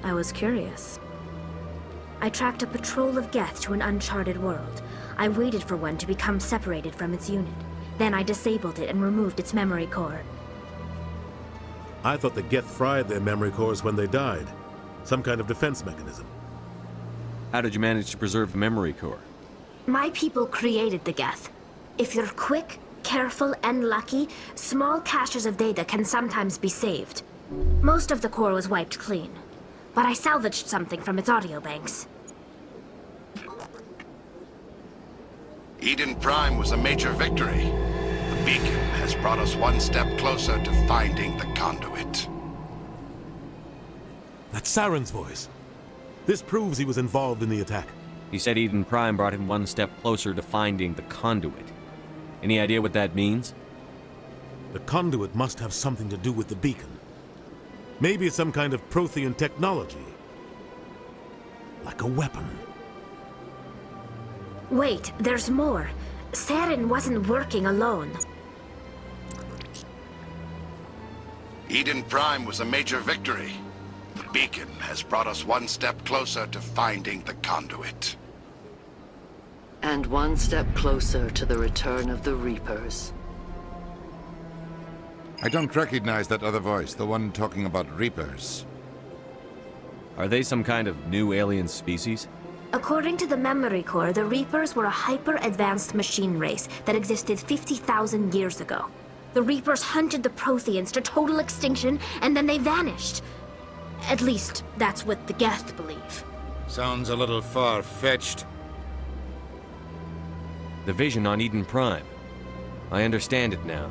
I was curious. I tracked a patrol of Geth to an uncharted world. I waited for one to become separated from its unit. Then I disabled it and removed its memory core. I thought the Geth fried their memory cores when they died. Some kind of defense mechanism. How did you manage to preserve the memory core? My people created the Geth. If you're quick, careful, and lucky, small caches of data can sometimes be saved. Most of the core was wiped clean, but I salvaged something from its audio banks. Eden Prime was a major victory. The beacon has brought us one step closer to finding the conduit. That's Saren's voice. This proves he was involved in the attack. He said Eden Prime brought him one step closer to finding the conduit. Any idea what that means? The conduit must have something to do with the beacon. Maybe it's some kind of Prothean technology. Like a weapon. Wait, there's more. Saren wasn't working alone. Eden Prime was a major victory. The beacon has brought us one step closer to finding the conduit. And one step closer to the return of the Reapers. I don't recognize that other voice, the one talking about Reapers. Are they some kind of new alien species? According to the memory core, the Reapers were a hyper-advanced machine race that existed 50,000 years ago. The Reapers hunted the Protheans to total extinction, and then they vanished. At least, that's what the Geth believe. Sounds a little far-fetched. The vision on Eden Prime. I understand it now.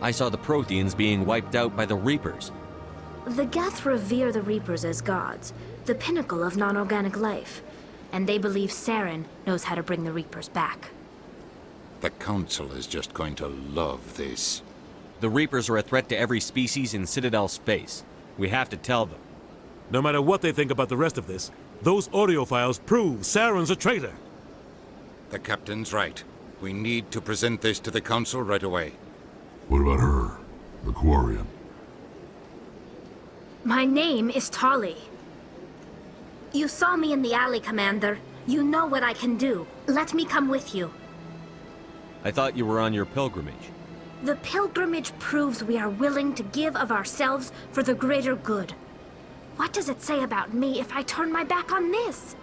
I saw the Protheans being wiped out by the Reapers. The Geth revere the Reapers as gods, the pinnacle of non-organic life. And they believe Saren knows how to bring the Reapers back. The Council is just going to love this. The Reapers are a threat to every species in Citadel space. We have to tell them. No matter what they think about the rest of this, those audio files prove Saren's a traitor. The Captain's right. We need to present this to the Council right away. What about her? The Quarian? My name is Tali. You saw me in the alley, Commander. You know what I can do. Let me come with you. I thought you were on your pilgrimage. The pilgrimage proves we are willing to give of ourselves for the greater good. What does it say about me if I turn my back on this?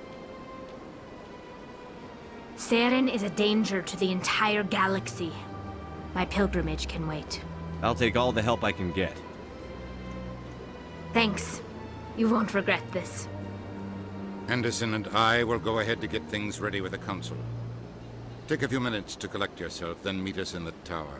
Saren is a danger to the entire galaxy. My pilgrimage can wait. I'll take all the help I can get. Thanks. You won't regret this. Anderson and I will go ahead to get things ready with the Council. Take a few minutes to collect yourself, then meet us in the tower.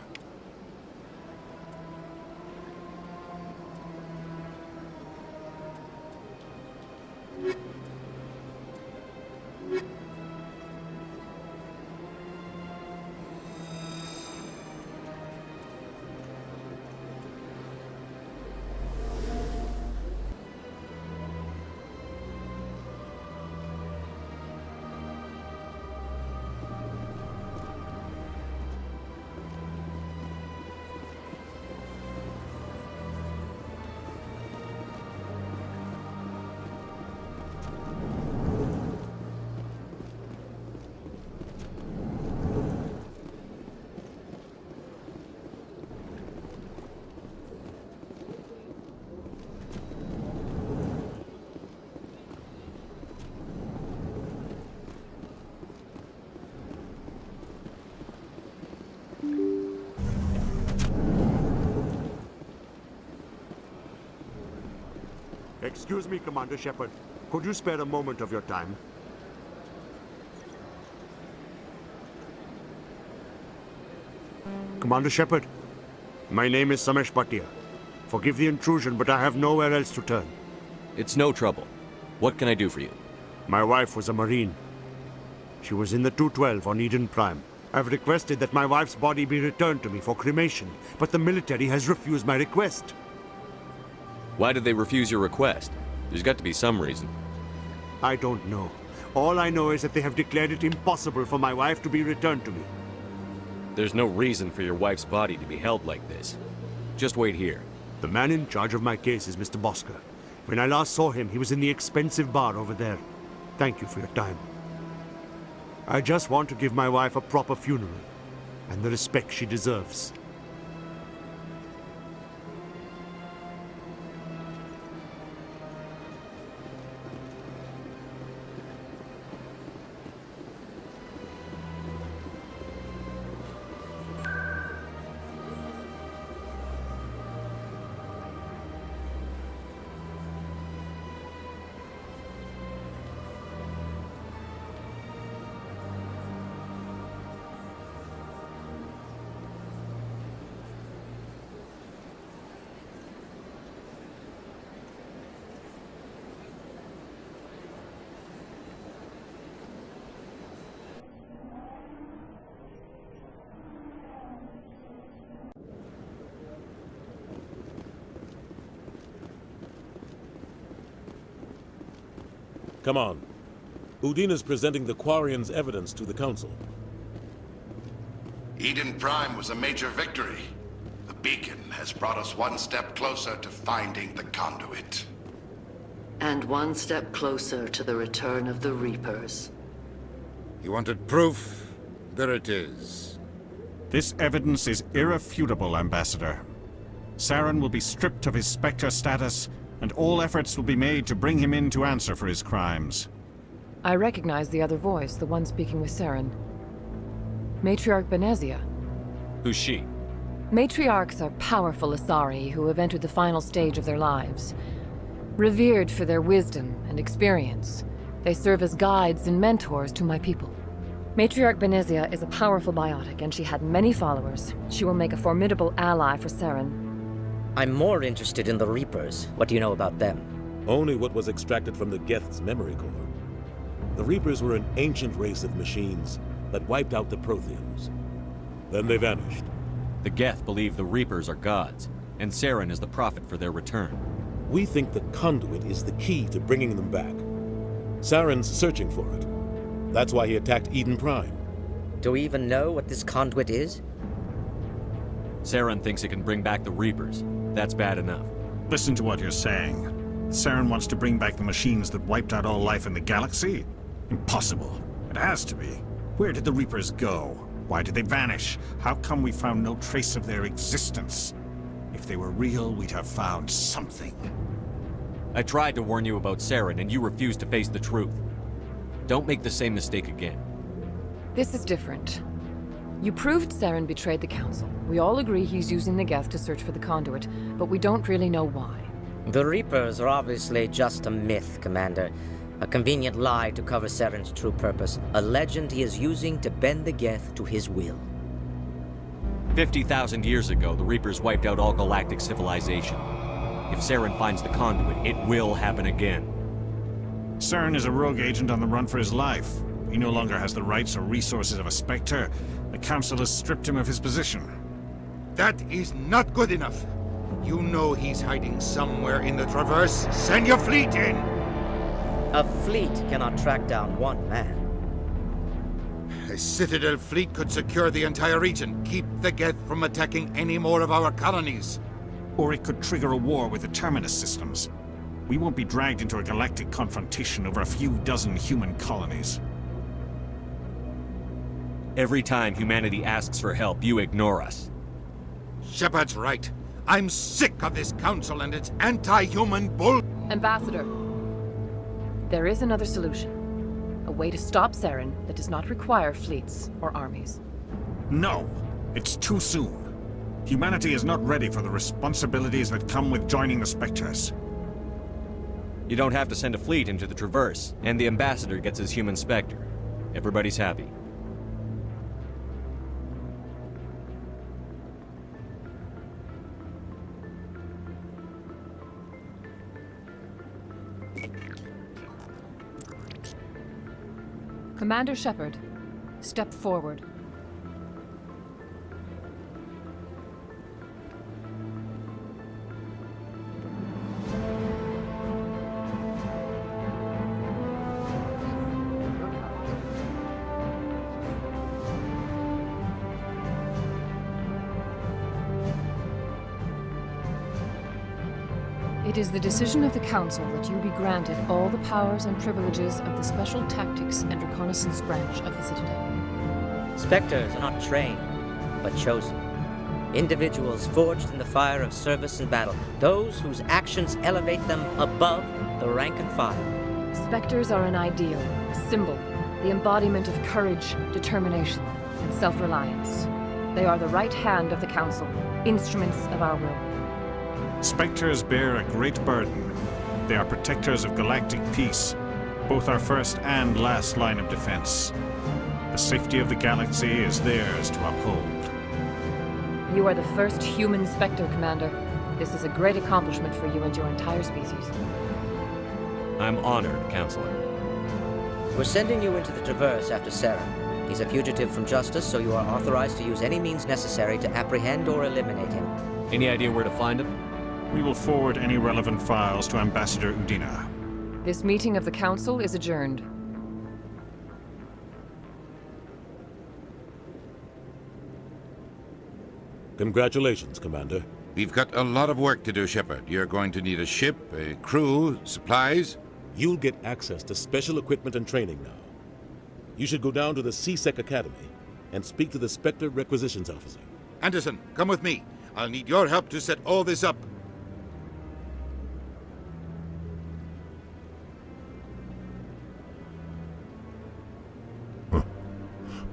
Excuse me, Commander Shepard. Could you spare a moment of your time? Commander Shepard, my name is Samesh Bhatia. Forgive the intrusion, but I have nowhere else to turn. It's no trouble. What can I do for you? My wife was a Marine. She was in the 212 on Eden Prime. I've requested that my wife's body be returned to me for cremation, but the military has refused my request. Why did they refuse your request? There's got to be some reason. I don't know. All I know is that they have declared it impossible for my wife to be returned to me. There's no reason for your wife's body to be held like this. Just wait here. The man in charge of my case is Mr. Bosker. When I last saw him, he was in the expensive bar over there. Thank you for your time. I just want to give my wife a proper funeral, and the respect she deserves. Come on. Udine is presenting the Quarians' evidence to the Council. Eden Prime was a major victory. The beacon has brought us one step closer to finding the conduit. And one step closer to the return of the Reapers. You wanted proof? There it is. This evidence is irrefutable, Ambassador. Saren will be stripped of his Spectre status, and all efforts will be made to bring him in to answer for his crimes. I recognize the other voice, the one speaking with Saren. Matriarch Benezia. Who's she? Matriarchs are powerful Asari who have entered the final stage of their lives. Revered for their wisdom and experience, they serve as guides and mentors to my people. Matriarch Benezia is a powerful biotic, and she had many followers. She will make a formidable ally for Saren. I'm more interested in the Reapers. What do you know about them? Only what was extracted from the Geth's memory core. The Reapers were an ancient race of machines that wiped out the Protheans. Then they vanished. The Geth believe the Reapers are gods, and Saren is the prophet for their return. We think the conduit is the key to bringing them back. Saren's searching for it. That's why he attacked Eden Prime. Do we even know what this conduit is? Saren thinks it can bring back the Reapers. That's bad enough. Listen to what you're saying. Saren wants to bring back the machines that wiped out all life in the galaxy? Impossible. It has to be. Where did the Reapers go? Why did they vanish? How come we found no trace of their existence? If they were real, we'd have found something. I tried to warn you about Saren, and you refused to face the truth. Don't make the same mistake again. This is different. You proved Saren betrayed the Council. We all agree he's using the Geth to search for the conduit, but we don't really know why. The Reapers are obviously just a myth, Commander. A convenient lie to cover Saren's true purpose. A legend he is using to bend the Geth to his will. 50,000 years ago, the Reapers wiped out all galactic civilization. If Saren finds the conduit, it will happen again. Saren is a rogue agent on the run for his life. He no longer has the rights or resources of a Spectre. The Council has stripped him of his position. That is not good enough. You know he's hiding somewhere in the Traverse. Send your fleet in! A fleet cannot track down one man. A Citadel fleet could secure the entire region, keep the Geth from attacking any more of our colonies. Or it could trigger a war with the Terminus systems. We won't be dragged into a galactic confrontation over a few dozen human colonies. Every time humanity asks for help, you ignore us. Shepard's right. I'm sick of this council and its anti-human bull... Ambassador, there is another solution. A way to stop Saren that does not require fleets or armies. No, it's too soon. Humanity is not ready for the responsibilities that come with joining the Spectres. You don't have to send a fleet into the Traverse, and the Ambassador gets his human Spectre. Everybody's happy. Commander Shepard, step forward. It is the decision of the Council that you be granted all the powers and privileges of the Special Tactics and Reconnaissance branch of the Citadel. Spectres are not trained, but chosen. Individuals forged in the fire of service and battle. Those whose actions elevate them above the rank and file. Spectres are an ideal, a symbol, the embodiment of courage, determination, and self-reliance. They are the right hand of the Council, instruments of our will. Spectres bear a great burden. They are protectors of galactic peace, both our first and last line of defense. The safety of the galaxy is theirs to uphold. You are the first human Spectre, Commander. This is a great accomplishment for you and your entire species. I'm honored, Counselor. We're sending you into the Traverse after Saren. He's a fugitive from justice, so you are authorized to use any means necessary to apprehend or eliminate him. Any idea where to find him? We will forward any relevant files to Ambassador Udina. This meeting of the Council is adjourned. Congratulations, Commander. We've got a lot of work to do, Shepard. You're going to need a ship, a crew, supplies. You'll get access to special equipment and training now. You should go down to the CSEC Academy and speak to the Spectre Requisitions Officer. Anderson, come with me. I'll need your help to set all this up.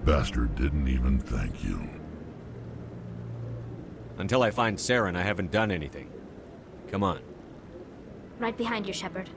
Bastard didn't even thank you. Until I find Saren, I haven't done anything. Come on. Right behind you, Shepard.